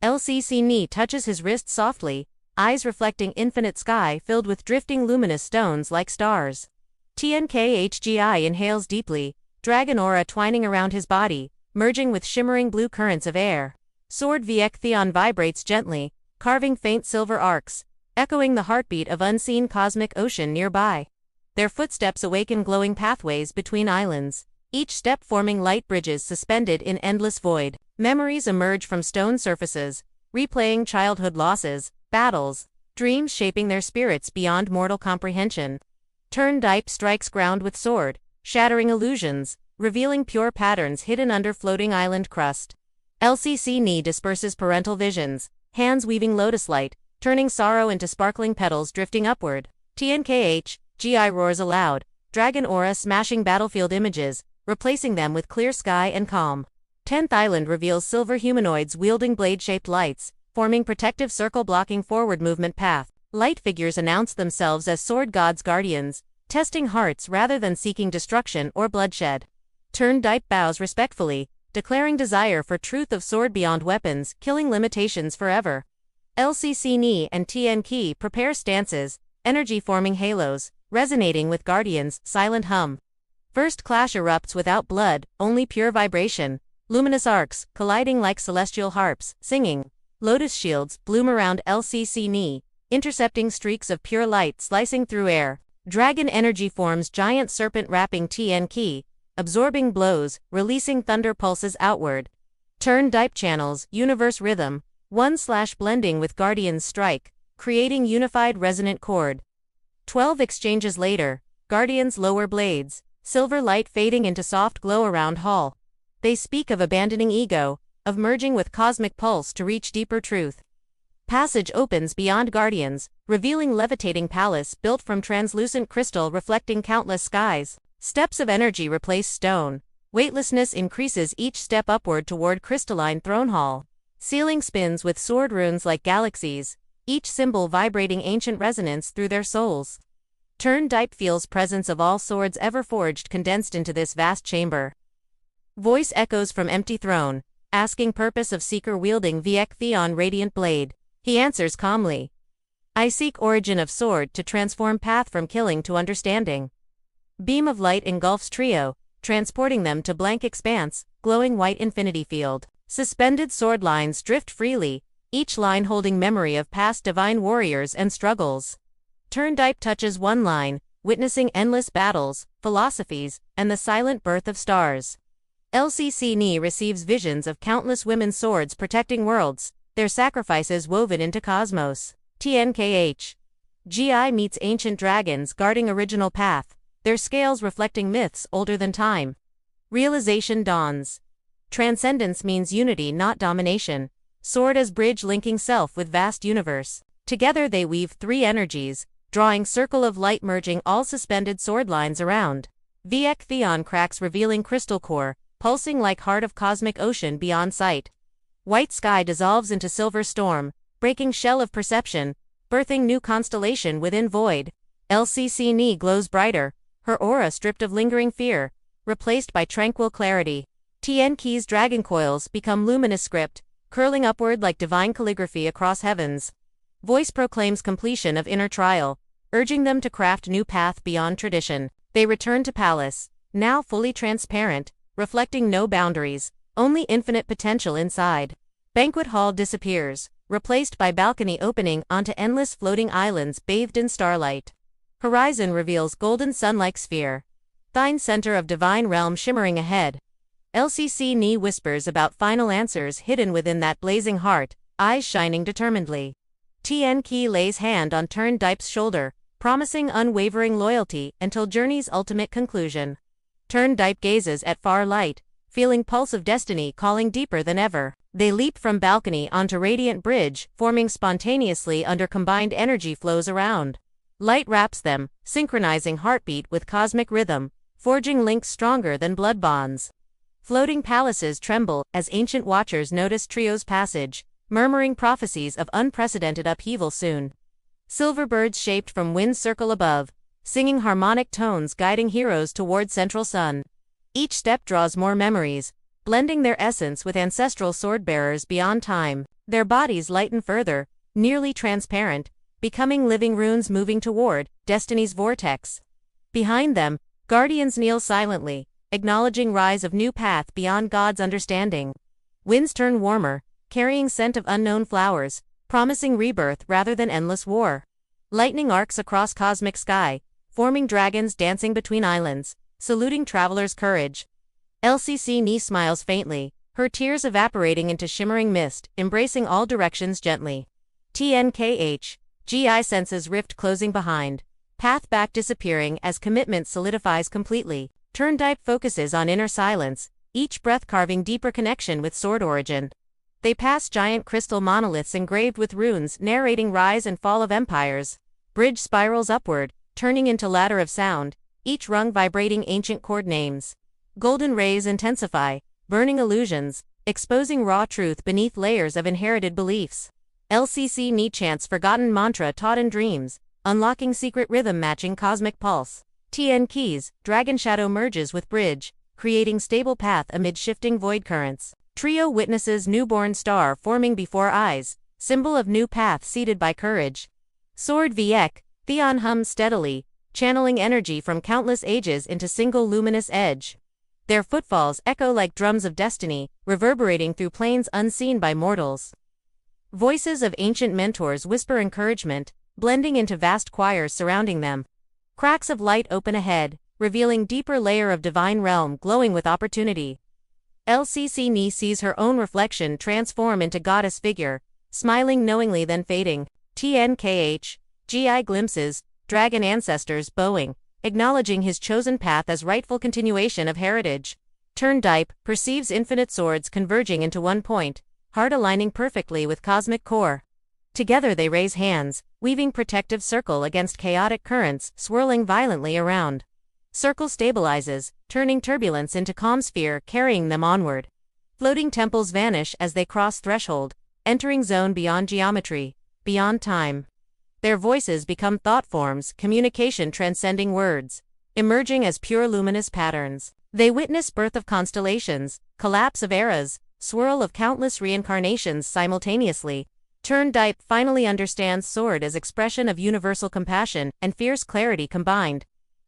LCC Ni touches his wrist softly, eyes reflecting infinite sky filled with drifting luminous stones like stars. TNKHGI inhales deeply, dragon aura twining around his body, merging with shimmering blue currents of air. Sword Viek Theon vibrates gently, carving faint silver arcs, echoing the heartbeat of unseen cosmic ocean nearby. Their footsteps awaken glowing pathways between islands, each step forming light bridges suspended in endless void. Memories emerge from stone surfaces, replaying childhood losses, battles, dreams shaping their spirits beyond mortal comprehension. Tran Deep strikes ground with sword, shattering illusions, revealing pure patterns hidden under floating island crust. LCC Ni disperses parental visions, hands weaving lotus light, turning sorrow into sparkling petals drifting upward. TNKH, GI roars aloud, dragon aura smashing battlefield images, replacing them with clear sky and calm. 10th Island reveals silver humanoids wielding blade-shaped lights, forming protective circle blocking forward movement path. Light figures announce themselves as sword gods guardians, testing hearts rather than seeking destruction or bloodshed. Tran Deep bows respectfully, declaring desire for truth of sword beyond weapons, killing limitations forever. LCC Ni and TNK prepare stances, energy forming halos, resonating with guardians, silent hum. First clash erupts without blood, only pure vibration. Luminous arcs, colliding like celestial harps, singing. Lotus shields bloom around LCC Ni, intercepting streaks of pure light slicing through air. Dragon energy forms giant serpent wrapping TNK, absorbing blows, releasing thunder pulses outward. Tran Deep channels universe rhythm, blending with Guardian's strike, creating unified resonant chord. 12 exchanges later, Guardians lower blades, silver light fading into soft glow around Hall. They speak of abandoning ego, of merging with cosmic pulse to reach deeper truth. Passage opens beyond Guardians, revealing levitating palace built from translucent crystal reflecting countless skies. Steps of energy replace stone. Weightlessness increases each step upward toward crystalline throne hall. Ceiling spins with sword runes like galaxies, each symbol vibrating ancient resonance through their souls. Tran Deep feels presence of all swords ever forged condensed into this vast chamber. Voice echoes from empty throne, asking purpose of seeker wielding Viek Theon radiant blade. He answers calmly. I seek origin of sword to transform path from killing to understanding. Beam of light engulfs trio, transporting them to blank expanse, glowing white infinity field. Suspended sword lines drift freely, each line holding memory of past divine warriors and struggles. Tran Deep touches one line, witnessing endless battles, philosophies, and the silent birth of stars. LCC Ni receives visions of countless women's swords protecting worlds, their sacrifices woven into cosmos. TNKH. GI meets ancient dragons guarding original path, their scales reflecting myths older than time. Realization dawns. Transcendence means unity, not domination. Sword as bridge linking self with vast universe. Together they weave three energies, drawing circle of light merging all suspended sword lines around. Viek Theon cracks revealing crystal core, pulsing like heart of cosmic ocean beyond sight. White sky dissolves into silver storm, breaking shell of perception, birthing new constellation within void. LCC Ni glows brighter, her aura stripped of lingering fear, replaced by tranquil clarity. TNK's dragon coils become luminous script, curling upward like divine calligraphy across heavens. Voice proclaims completion of inner trial, urging them to craft new path beyond tradition. They return to palace, now fully transparent, reflecting no boundaries, only infinite potential inside. Banquet hall disappears, replaced by balcony opening onto endless floating islands bathed in starlight. Horizon reveals golden sun-like sphere. Thine center of divine realm shimmering ahead. LCC Ni whispers about final answers hidden within that blazing heart, eyes shining determinedly. TNK lays hand on Tran Deep's shoulder, promising unwavering loyalty until journey's ultimate conclusion. Turn Dipe gazes at far light, feeling pulse of destiny calling deeper than ever. They leap from balcony onto radiant bridge, forming spontaneously under combined energy flows around. Light wraps them, synchronizing heartbeat with cosmic rhythm, forging links stronger than blood bonds. Floating palaces tremble as ancient watchers notice trio's passage, murmuring prophecies of unprecedented upheaval soon. Silver birds shaped from winds circle above, singing harmonic tones guiding heroes toward central sun. Each step draws more memories, blending their essence with ancestral sword-bearers beyond time. Their bodies lighten further, nearly transparent, becoming living runes moving toward destiny's vortex. Behind them, guardians kneel silently, acknowledging rise of new path beyond God's understanding. Winds turn warmer, carrying scent of unknown flowers, promising rebirth rather than endless war. Lightning arcs across cosmic sky, forming dragons dancing between islands, saluting travelers' courage. LCC Ni smiles faintly, her tears evaporating into shimmering mist, embracing all directions gently. TNKH. GI senses rift closing behind, path back disappearing as commitment solidifies completely. Turn Dipe focuses on inner silence, each breath carving deeper connection with sword origin. They pass giant crystal monoliths engraved with runes narrating rise and fall of empires. Bridge spirals upward, turning into ladder of sound, each rung vibrating ancient chord names. Golden rays intensify, burning illusions, exposing raw truth beneath layers of inherited beliefs. LCC Ni chants forgotten mantra taught in dreams, unlocking secret rhythm matching cosmic pulse. TN Keys, Dragon Shadow merges with Bridge, creating stable path amid shifting void currents. Trio witnesses newborn star forming before eyes, symbol of new path seeded by courage. Sword Viek, Theon hums steadily, channeling energy from countless ages into single luminous edge. Their footfalls echo like drums of destiny, reverberating through planes unseen by mortals. Voices of ancient mentors whisper encouragement, blending into vast choirs surrounding them. Cracks of light open ahead, revealing deeper layer of divine realm glowing with opportunity. LCC Ni sees her own reflection transform into goddess figure, smiling knowingly then fading. TNKH. GI glimpses, dragon ancestors bowing, acknowledging his chosen path as rightful continuation of heritage. Turn Dipe perceives infinite swords converging into one point, heart aligning perfectly with cosmic core. Together they raise hands, weaving protective circle against chaotic currents swirling violently around. Circle stabilizes, turning turbulence into calm sphere carrying them onward. Floating temples vanish as they cross threshold, entering zone beyond geometry, beyond time. Their voices become thought forms, communication transcending words, emerging as pure luminous patterns. They witness birth of constellations, collapse of eras, swirl of countless reincarnations simultaneously. Turn Dipe finally understands sword as expression of universal compassion and fierce clarity combined.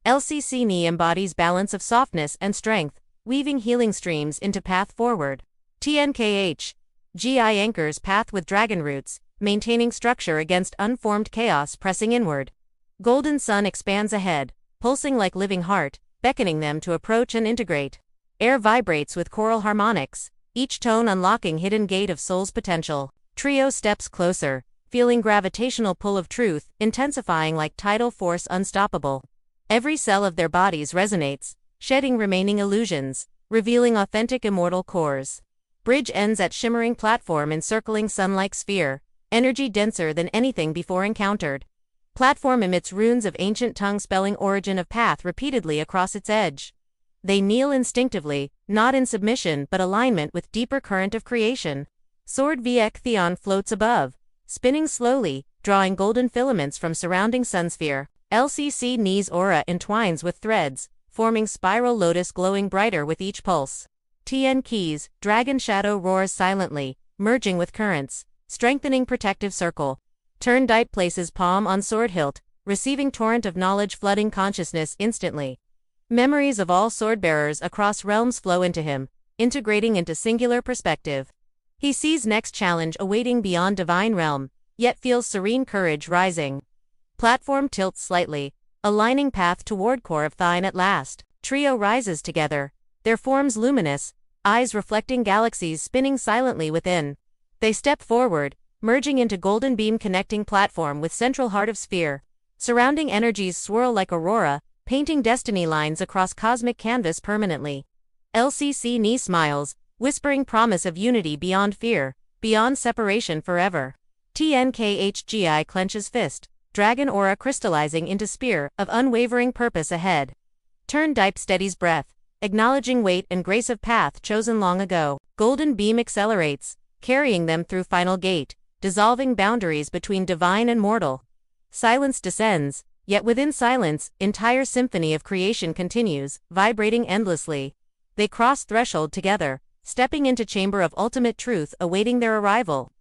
LCC Ni embodies balance of softness and strength, weaving healing streams into path forward. TNKH. GI anchors path with dragon roots, maintaining structure against unformed chaos pressing inward. Golden sun expands ahead, pulsing like living heart, beckoning them to approach and integrate. Air vibrates with choral harmonics, each tone unlocking hidden gate of soul's potential. Trio steps closer, feeling gravitational pull of truth, intensifying like tidal force unstoppable. Every cell of their bodies resonates, shedding remaining illusions, revealing authentic immortal cores. Bridge ends at shimmering platform encircling sun-like sphere, energy denser than anything before encountered. Platform emits runes of ancient tongue spelling origin of path repeatedly across its edge. They kneel instinctively, not in submission but alignment with deeper current of creation. Sword Viek Theon floats above, spinning slowly, drawing golden filaments from surrounding sunsphere. LCC Ni's aura entwines with threads, forming spiral lotus glowing brighter with each pulse. TN Keys, Dragon Shadow roars silently, merging with currents, strengthening protective circle. Turn Dipe places palm on sword hilt, receiving torrent of knowledge flooding consciousness instantly. Memories of all swordbearers across realms flow into him, integrating into singular perspective. He sees next challenge awaiting beyond divine realm, yet feels serene courage rising. Platform tilts slightly, aligning path toward core of thine at last. Trio rises together, their forms luminous, eyes reflecting galaxies spinning silently within. They step forward, merging into golden beam connecting platform with central heart of sphere. Surrounding energies swirl like aurora, painting destiny lines across cosmic canvas permanently. LCC Ni smiles, whispering promise of unity beyond fear, beyond separation forever. TNKHGI clenches fist, dragon aura crystallizing into spear of unwavering purpose ahead. Turndype steadies breath, acknowledging weight and grace of path chosen long ago. Golden beam accelerates, carrying them through final gate, dissolving boundaries between divine and mortal. Silence descends, yet within silence, entire symphony of creation continues, vibrating endlessly. They cross threshold together, stepping into chamber of ultimate truth awaiting their arrival.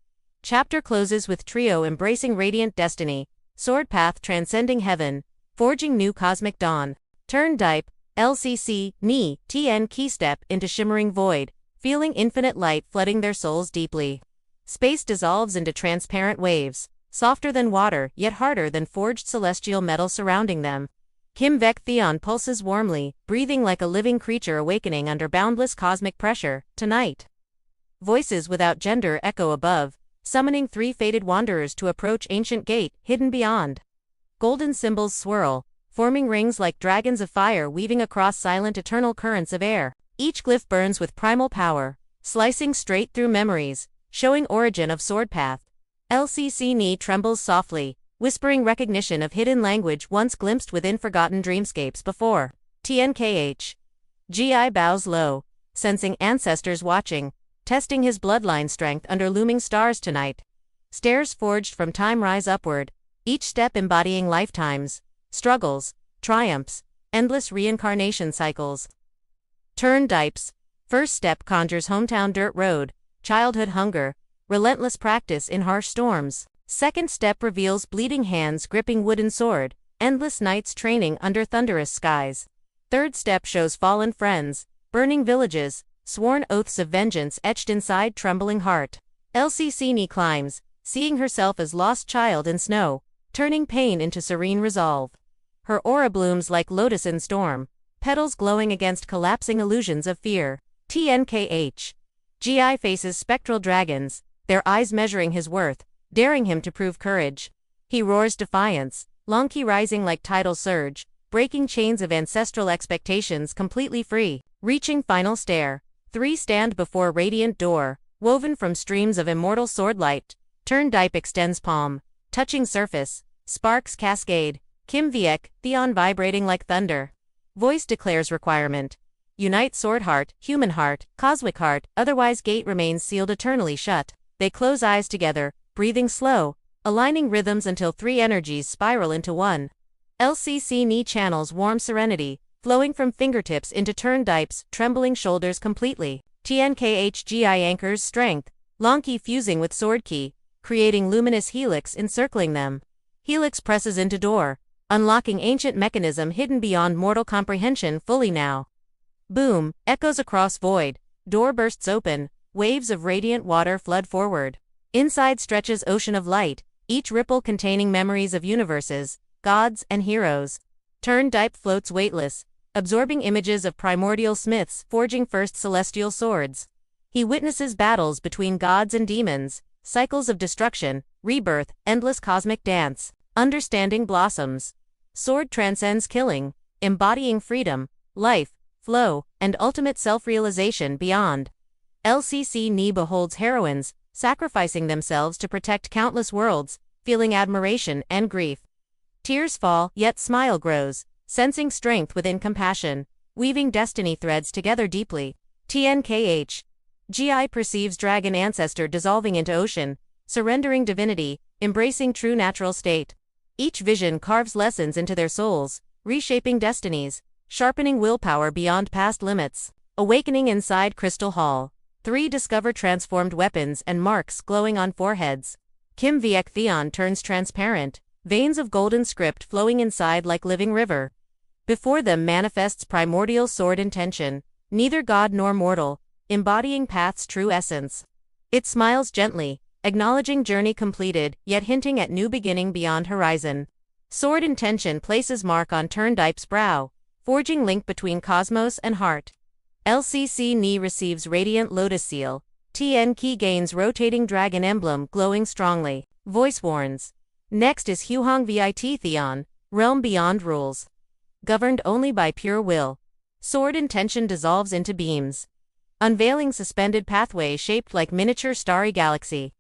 Chapter closes with trio embracing radiant destiny, sword path transcending heaven, forging new cosmic dawn. Turndype, LCC, Ni, TN key step into shimmering void, feeling infinite light flooding their souls deeply. Space dissolves into transparent waves, softer than water yet harder than forged celestial metal surrounding them. Kim Vec Theon pulses warmly, breathing like a living creature awakening under boundless cosmic pressure. Tonight, voices without gender echo above, summoning three fated wanderers to approach ancient gate hidden beyond. Golden symbols swirl, forming rings like dragons of fire weaving across silent eternal currents of air. Each glyph burns with primal power, slicing straight through memories, showing origin of sword path. LCC Ni trembles softly, whispering recognition of hidden language once glimpsed within forgotten dreamscapes before. TNKH. GI bows low, sensing ancestors watching, testing his bloodline strength under looming stars tonight. Stairs forged from time rise upward, each step embodying lifetimes, struggles, triumphs, endless reincarnation cycles. Turndype's first step conjures hometown dirt road, childhood hunger, relentless practice in harsh storms. Second step reveals bleeding hands gripping wooden sword, endless nights training under thunderous skies. Third step shows fallen friends, burning villages, sworn oaths of vengeance etched inside trembling heart. LCC Ni climbs, seeing herself as lost child in snow, turning pain into serene resolve. Her aura blooms like lotus in storm, petals glowing against collapsing illusions of fear. TNKH. GI faces spectral dragons, their eyes measuring his worth, daring him to prove courage. He roars defiance, Lonki rising like tidal surge, breaking chains of ancestral expectations completely free. Reaching final stair, three stand before radiant door, woven from streams of immortal swordlight. Turndype extends palm, touching surface, sparks cascade. Kim Viek, Theon vibrating like thunder. Voice declares requirement. Unite sword heart, human heart, cosmic heart, otherwise gate remains sealed eternally shut. They close eyes together, breathing slow, aligning rhythms until three energies spiral into one. LCC Ni channels warm serenity, flowing from fingertips into Turndype's trembling shoulders completely. TNKHGI anchors strength, Lonki fusing with Swordkey, creating luminous helix encircling them. Helix presses into door, unlocking ancient mechanism hidden beyond mortal comprehension fully now. Boom, echoes across void, door bursts open, waves of radiant water flood forward. Inside stretches ocean of light, each ripple containing memories of universes, gods and heroes. Turndype floats weightless, absorbing images of primordial smiths forging first celestial swords. He witnesses battles between gods and demons, cycles of destruction, rebirth, endless cosmic dance. Understanding blossoms. Sword transcends killing, embodying freedom, life, flow, and ultimate self-realization beyond. LCC Ni beholds heroines, sacrificing themselves to protect countless worlds, feeling admiration and grief. Tears fall, yet smile grows, sensing strength within compassion, weaving destiny threads together deeply. TNKH. GI perceives dragon ancestor dissolving into ocean, surrendering divinity, embracing true natural state. Each vision carves lessons into their souls, reshaping destinies, sharpening willpower beyond past limits. Awakening inside Crystal Hall. Three discover transformed weapons and marks glowing on foreheads. Kim Viek Theon turns transparent, veins of golden script flowing inside like living river. Before them manifests primordial sword intention, neither god nor mortal, embodying path's true essence. It smiles gently, acknowledging journey completed, yet hinting at new beginning beyond horizon. Sword intention places mark on Turndype's brow, forging link between cosmos and heart. LCC Ni receives radiant lotus seal. TN Key gains rotating dragon emblem glowing strongly. Voice warns. Next is Huang Vit Theon, realm beyond rules. Governed only by pure will. Sword intention dissolves into beams. Unveiling suspended pathway shaped like miniature starry galaxy.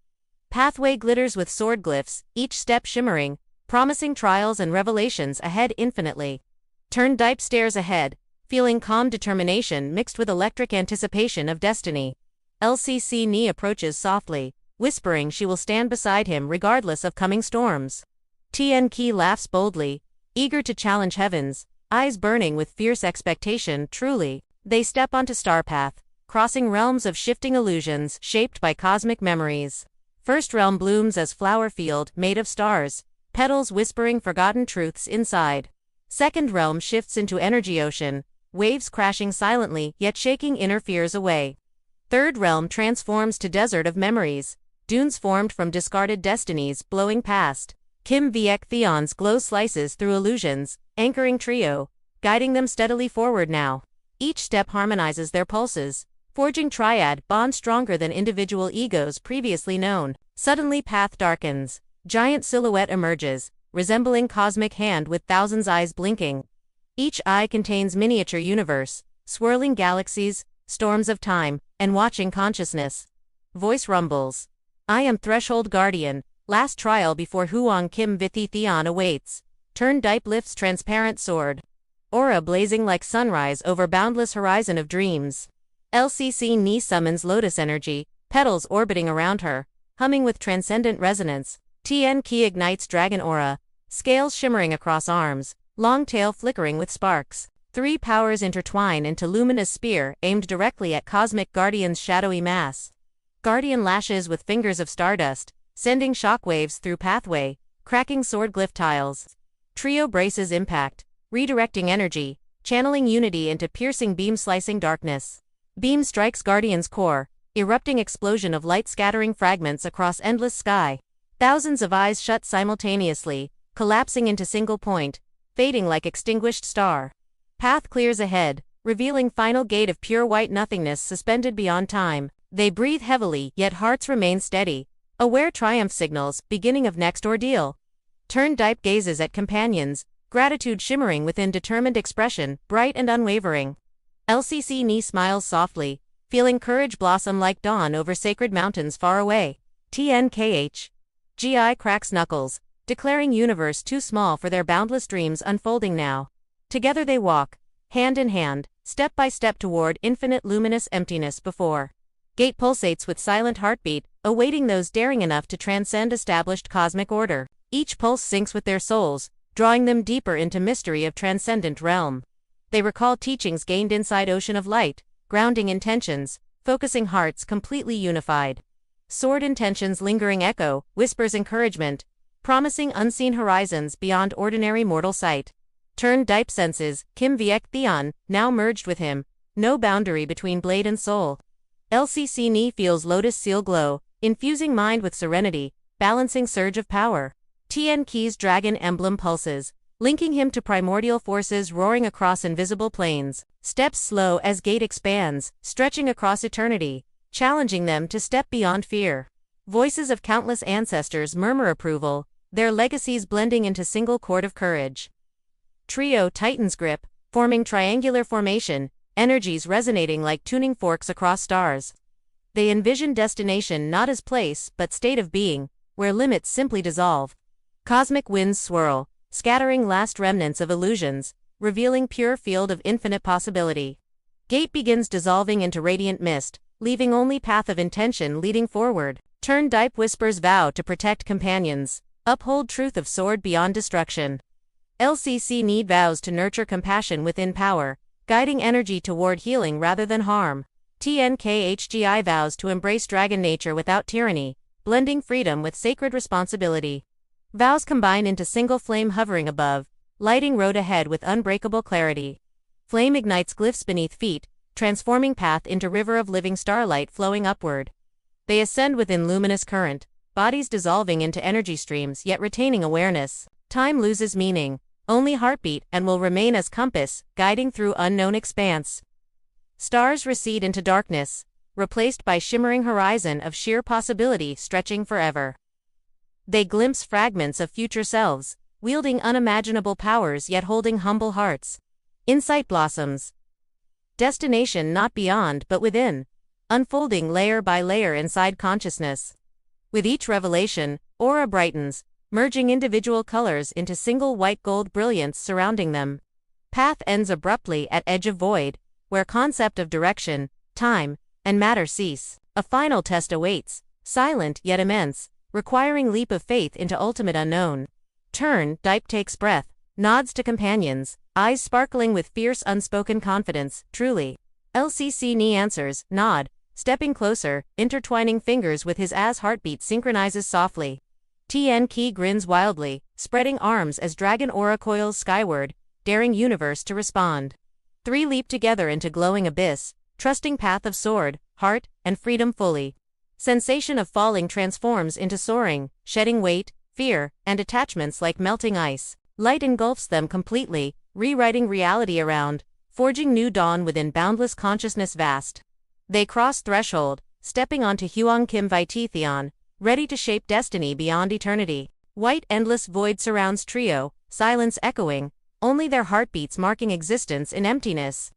Pathway glitters with sword glyphs, each step shimmering, promising trials and revelations ahead infinitely. Turn Dipe stares ahead, feeling calm determination mixed with electric anticipation of destiny. LCC Ni approaches softly, whispering she will stand beside him regardless of coming storms. Tien Ki laughs boldly, eager to challenge heavens, eyes burning with fierce expectation. Truly, they step onto Starpath, crossing realms of shifting illusions shaped by cosmic memories. First realm blooms as flower field made of stars, petals whispering forgotten truths inside. Second realm shifts into energy ocean, waves crashing silently yet shaking inner fears away. Third realm transforms to desert of memories, dunes formed from discarded destinies blowing past. Kim Viek Theon's glow slices through illusions, anchoring trio, guiding them steadily forward now. Each step harmonizes their pulses, forging triad bonds stronger than individual egos previously known. Suddenly path darkens. Giant silhouette emerges, resembling cosmic hand with thousands eyes blinking. Each eye contains miniature universe, swirling galaxies, storms of time, and watching consciousness. Voice rumbles. I am Threshold Guardian, last trial before Huang Kim Vithi Theon awaits. Turn Dipe lifts transparent sword. Aura blazing like sunrise over boundless horizon of dreams. LCC Ni summons lotus energy, petals orbiting around her, humming with transcendent resonance. Tien Ki ignites dragon aura, scales shimmering across arms, long tail flickering with sparks. Three powers intertwine into luminous spear aimed directly at Cosmic Guardian's shadowy mass. Guardian lashes with fingers of stardust, sending shockwaves through pathway, cracking sword glyph tiles. Trio braces impact, redirecting energy, channeling unity into piercing beam-slicing darkness. Beam strikes Guardian's core, erupting explosion of light scattering fragments across endless sky. Thousands of eyes shut simultaneously, collapsing into single point, fading like extinguished star. Path clears ahead, revealing final gate of pure white nothingness suspended beyond time. They breathe heavily, yet hearts remain steady, aware triumph signals, beginning of next ordeal. Turn Dipe gazes at companions, gratitude shimmering within determined expression, bright and unwavering. LCC Ni smiles softly, feeling courage blossom like dawn over sacred mountains far away. TNKH. GI cracks knuckles, declaring universe too small for their boundless dreams unfolding now. Together they walk, hand in hand, step by step toward infinite luminous emptiness before. Gate pulsates with silent heartbeat, awaiting those daring enough to transcend established cosmic order. Each pulse syncs with their souls, drawing them deeper into mystery of transcendent realm. They recall teachings gained inside ocean of light, grounding intentions, focusing hearts completely unified. Sword intentions lingering echo, whispers encouragement, promising unseen horizons beyond ordinary mortal sight. Turn Dipe senses, Kim Viek Theon, now merged with him, no boundary between blade and soul. LCC Ni feels lotus seal glow, infusing mind with serenity, balancing surge of power. Tien Ki's dragon emblem pulses, linking him to primordial forces roaring across invisible plains. Steps slow as gate expands, stretching across eternity, challenging them to step beyond fear. Voices of countless ancestors murmur approval, their legacies blending into single chord of courage. Trio tightens grip, forming triangular formation, energies resonating like tuning forks across stars. They envision destination not as place but state of being, where limits simply dissolve. Cosmic winds swirl, scattering last remnants of illusions, revealing pure field of infinite possibility. Gate begins dissolving into radiant mist, leaving only path of intention leading forward. Turn Dipe whispers vow to protect companions, uphold truth of sword beyond destruction. LCC Need vows to nurture compassion within power, guiding energy toward healing rather than harm. TNKHGI vows to embrace dragon nature without tyranny, blending freedom with sacred responsibility. Vows combine into single flame hovering above, lighting road ahead with unbreakable clarity. Flame ignites glyphs beneath feet, transforming path into river of living starlight flowing upward. They ascend within luminous current, bodies dissolving into energy streams yet retaining awareness. Time loses meaning, only heartbeat, and will remain as compass, guiding through unknown expanse. Stars recede into darkness, replaced by shimmering horizon of sheer possibility stretching forever. They glimpse fragments of future selves, wielding unimaginable powers yet holding humble hearts. Insight blossoms. Destination not beyond but within, unfolding layer by layer inside consciousness. With each revelation, aura brightens, merging individual colors into single white-gold brilliance surrounding them. Path ends abruptly at edge of void, where concept of direction, time, and matter cease. A final test awaits, silent yet immense, requiring leap of faith into ultimate unknown. Turn, Dipe takes breath, nods to companions, eyes sparkling with fierce unspoken confidence. Truly. LCC Ni answers, nod, stepping closer, intertwining fingers with his as heartbeat synchronizes softly. Tien Ki grins wildly, spreading arms as dragon aura coils skyward, daring universe to respond. Three leap together into glowing abyss, trusting path of sword, heart, and freedom fully. Sensation of falling transforms into soaring, shedding weight, fear, and attachments like melting ice. Light engulfs them completely, rewriting reality around, forging new dawn within boundless consciousness vast. They cross threshold, stepping onto Huang Kim Vititheon, ready to shape destiny beyond eternity. White endless void surrounds trio, silence echoing, only their heartbeats marking existence in emptiness.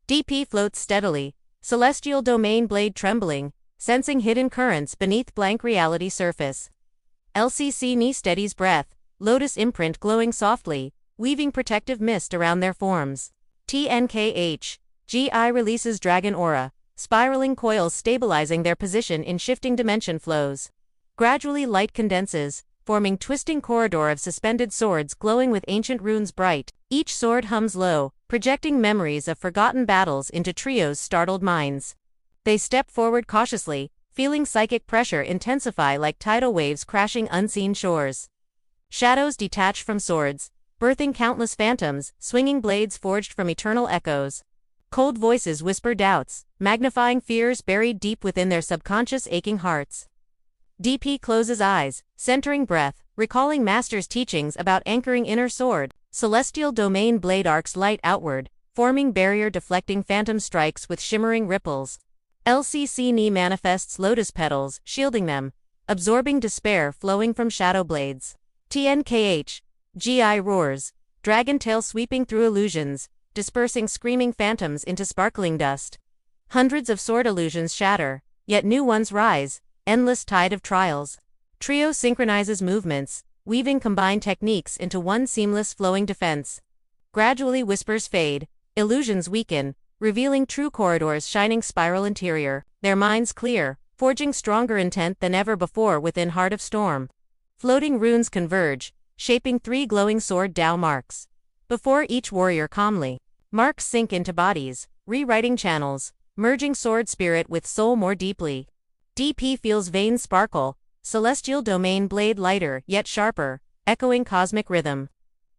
DP floats steadily, celestial domain blade trembling, sensing hidden currents beneath blank reality surface. LCC Ni steadies breath, lotus imprint glowing softly, weaving protective mist around their forms. TNKH. GI releases dragon aura, spiraling coils stabilizing their position in shifting dimension flows. Gradually light condenses, forming twisting corridor of suspended swords glowing with ancient runes bright. Each sword hums low, projecting memories of forgotten battles into trio's startled minds. They step forward cautiously, feeling psychic pressure intensify like tidal waves crashing unseen shores. Shadows detach from swords, birthing countless phantoms, swinging blades forged from eternal echoes. Cold voices whisper doubts, magnifying fears buried deep within their subconscious aching hearts. DP closes eyes, centering breath, recalling Master's teachings about anchoring inner sword. Celestial domain blade arcs light outward, forming barrier-deflecting phantom strikes with shimmering ripples. LCC Ni manifests lotus petals, shielding them, absorbing despair flowing from shadow blades. TNKH. GI roars, dragon tail sweeping through illusions, dispersing screaming phantoms into sparkling dust. Hundreds of sword illusions shatter, yet new ones rise, endless tide of trials. Trio synchronizes movements, weaving combined techniques into one seamless flowing defense. Gradually whispers fade, illusions weaken, revealing true corridors shining spiral interior, their minds clear, forging stronger intent than ever before within heart of storm. Floating runes converge, shaping three glowing sword Dao marks. Before each warrior calmly, marks sink into bodies, rewriting channels, merging sword spirit with soul more deeply. DP feels veins sparkle, celestial domain blade lighter yet sharper, echoing cosmic rhythm.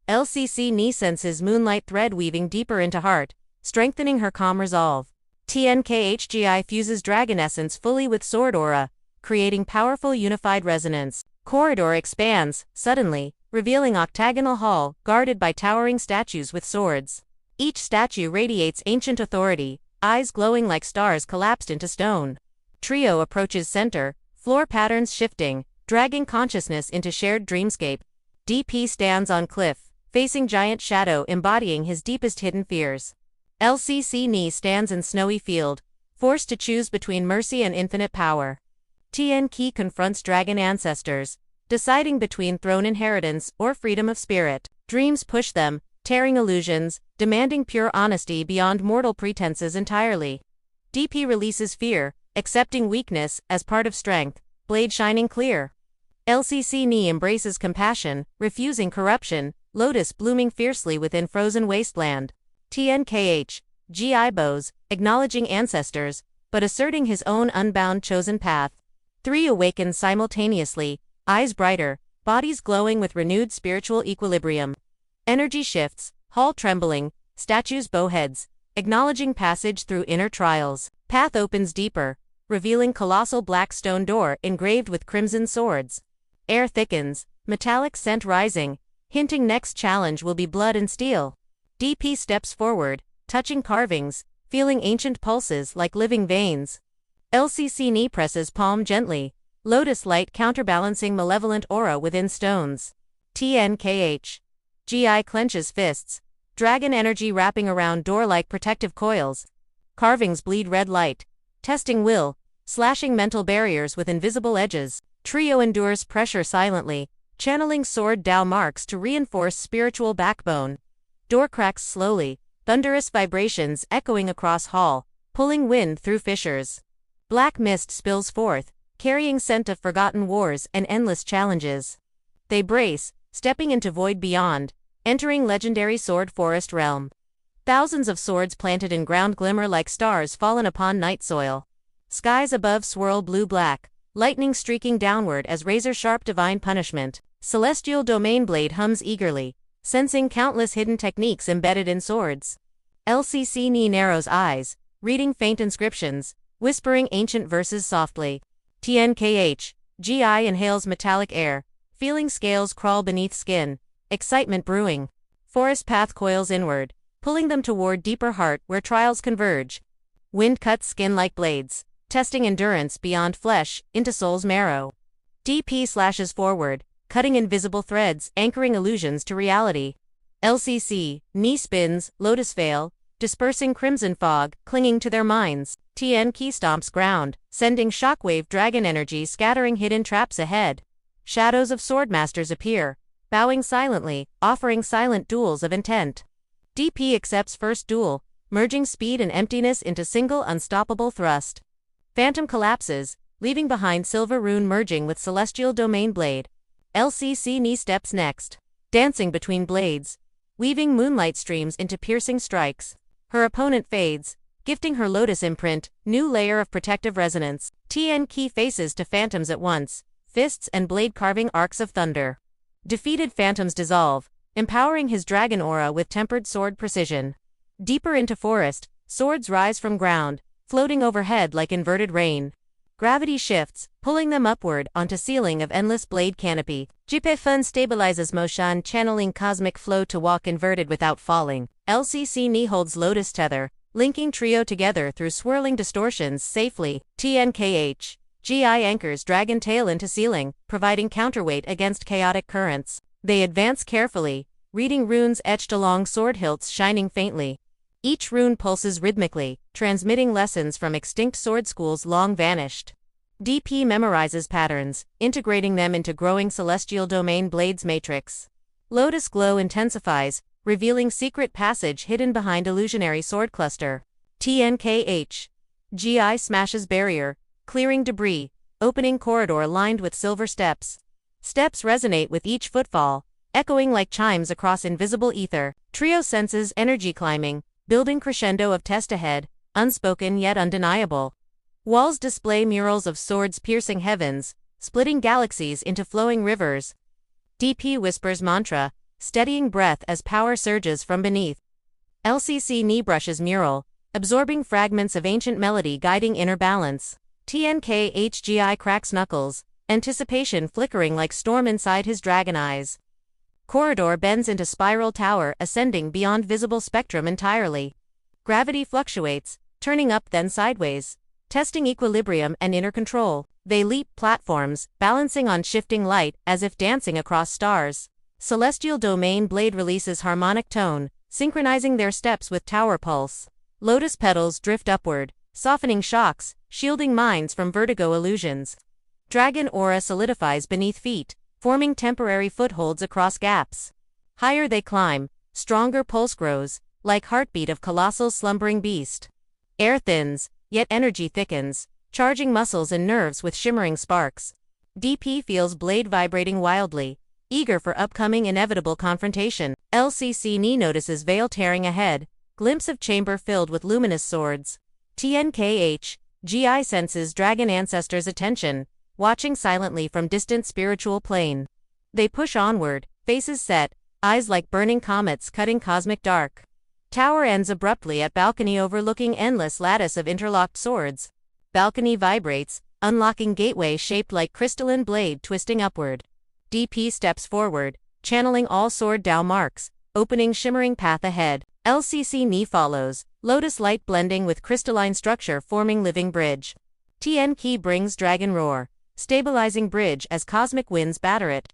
LCC Ni senses moonlight thread weaving deeper into heart, strengthening her calm resolve. TNKHGI fuses dragon essence fully with sword aura, creating powerful unified resonance. Corridor expands, suddenly, revealing octagonal hall, guarded by towering statues with swords. Each statue radiates ancient authority, eyes glowing like stars collapsed into stone. Trio approaches center, floor patterns shifting, dragging consciousness into shared dreamscape. DP stands on cliff, facing giant shadow embodying his deepest hidden fears. LCC Ni stands in snowy field, forced to choose between mercy and infinite power. Tien Ki confronts dragon ancestors, deciding between throne inheritance or freedom of spirit. Dreams push them, tearing illusions, demanding pure honesty beyond mortal pretenses entirely. DP releases fear, accepting weakness as part of strength, blade shining clear. LCC Ni embraces compassion, refusing corruption, lotus blooming fiercely within frozen wasteland. TNKH. GI bows, acknowledging ancestors, but asserting his own unbound chosen path. Three awaken simultaneously, eyes brighter, bodies glowing with renewed spiritual equilibrium. Energy shifts, hall trembling, statues bow heads, acknowledging passage through inner trials. Path opens deeper, revealing colossal black stone door engraved with crimson swords. Air thickens, metallic scent rising, hinting next challenge will be blood and steel. DP steps forward, touching carvings, feeling ancient pulses like living veins. LCC Ni presses palm gently, Lotus light counterbalancing malevolent aura within stones. TNKH. GI clenches fists. Dragon energy wrapping around door-like protective coils. Carvings bleed red light. Testing will. Slashing mental barriers with invisible edges. Trio endures pressure silently, channeling sword Dao marks to reinforce spiritual backbone. Door cracks slowly, thunderous vibrations echoing across hall, pulling wind through fissures. Black mist spills forth, carrying scent of forgotten wars and endless challenges. They brace, stepping into void beyond, entering legendary sword forest realm. Thousands of swords planted in ground glimmer like stars fallen upon night soil. Skies above swirl blue-black, lightning streaking downward as razor-sharp divine punishment. Celestial domain blade hums eagerly, sensing countless hidden techniques embedded in swords. LCC Ni narrows eyes, reading faint inscriptions, whispering ancient verses softly. TNKH. GI inhales metallic air, feeling scales crawl beneath skin, excitement brewing. Forest path coils inward, pulling them toward deeper heart where trials converge. Wind cuts skin like blades, testing endurance beyond flesh into soul's marrow. DP slashes forward, cutting invisible threads, anchoring illusions to reality. LCC, Ni spins, lotus veil, dispersing crimson fog, clinging to their minds. TNK stomps ground, sending shockwave dragon energy scattering hidden traps ahead. Shadows of swordmasters appear, bowing silently, offering silent duels of intent. DP accepts first duel, merging speed and emptiness into single unstoppable thrust. Phantom collapses, leaving behind silver rune merging with celestial domain blade. LCC Ni steps next, dancing between blades, weaving moonlight streams into piercing strikes. Her opponent fades, gifting her lotus imprint, new layer of protective resonance. TNK faces to phantoms at once, fists and blade carving arcs of thunder. Defeated phantoms dissolve, empowering his dragon aura with tempered sword precision. Deeper into forest, swords rise from ground, floating overhead like inverted rain. Gravity shifts, pulling them upward onto ceiling of endless blade canopy. JP Fun stabilizes motion, channeling cosmic flow to walk inverted without falling. LCC Ni holds lotus tether, linking trio together through swirling distortions safely. TNKH. GI anchors dragon tail into ceiling, providing counterweight against chaotic currents. They advance carefully, reading runes etched along sword hilts shining faintly. Each rune pulses rhythmically, transmitting lessons from extinct sword schools long vanished. DP memorizes patterns, integrating them into growing celestial domain blades matrix. Lotus glow intensifies, revealing secret passage hidden behind illusionary sword cluster. TNKH. GI smashes barrier, clearing debris, opening corridor lined with silver steps. Steps resonate with each footfall, echoing like chimes across invisible ether. Trio senses energy climbing, building crescendo of test ahead, unspoken yet undeniable. Walls display murals of swords piercing heavens, splitting galaxies into flowing rivers. DP whispers mantra, steadying breath as power surges from beneath. LCC Ni brushes mural, absorbing fragments of ancient melody guiding inner balance. TNKHGI cracks knuckles, anticipation flickering like storm inside his dragon eyes. Corridor bends into spiral tower ascending beyond visible spectrum entirely. Gravity fluctuates, turning up then sideways, testing equilibrium and inner control. They leap platforms, balancing on shifting light as if dancing across stars. Celestial domain blade releases harmonic tone, synchronizing their steps with tower pulse. Lotus petals drift upward, softening shocks, shielding minds from vertigo illusions. Dragon aura solidifies beneath feet, forming temporary footholds across gaps. Higher they climb, stronger pulse grows, like heartbeat of colossal slumbering beast. Air thins, yet energy thickens, charging muscles and nerves with shimmering sparks. DP feels blade vibrating wildly, eager for upcoming inevitable confrontation. LCC Ni notices veil tearing ahead, glimpse of chamber filled with luminous swords. TNKH. GI senses dragon ancestors' attention, watching silently from distant spiritual plane. They push onward, faces set, eyes like burning comets cutting cosmic dark. Tower ends abruptly at balcony overlooking endless lattice of interlocked swords. Balcony vibrates, unlocking gateway shaped like crystalline blade twisting upward. DP steps forward, channeling all sword Dao marks, opening shimmering path ahead. LCC Ni follows, lotus light blending with crystalline structure forming living bridge. TNK brings dragon roar, stabilizing bridge as cosmic winds batter it.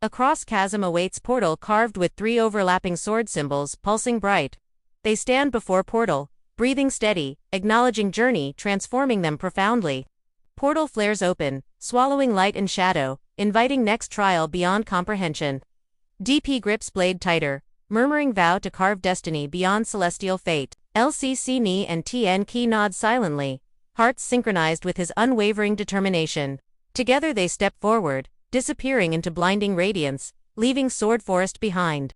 Across chasm awaits portal carved with 3 overlapping sword symbols pulsing bright. They stand before portal, breathing steady, acknowledging journey transforming them profoundly. Portal flares open, swallowing light and shadow, inviting next trial beyond comprehension. DP grips blade tighter, murmuring vow to carve destiny beyond celestial fate. LCC Ni and TN Ki nod silently, hearts synchronized with his unwavering determination. Together they step forward, disappearing into blinding radiance, leaving sword forest behind.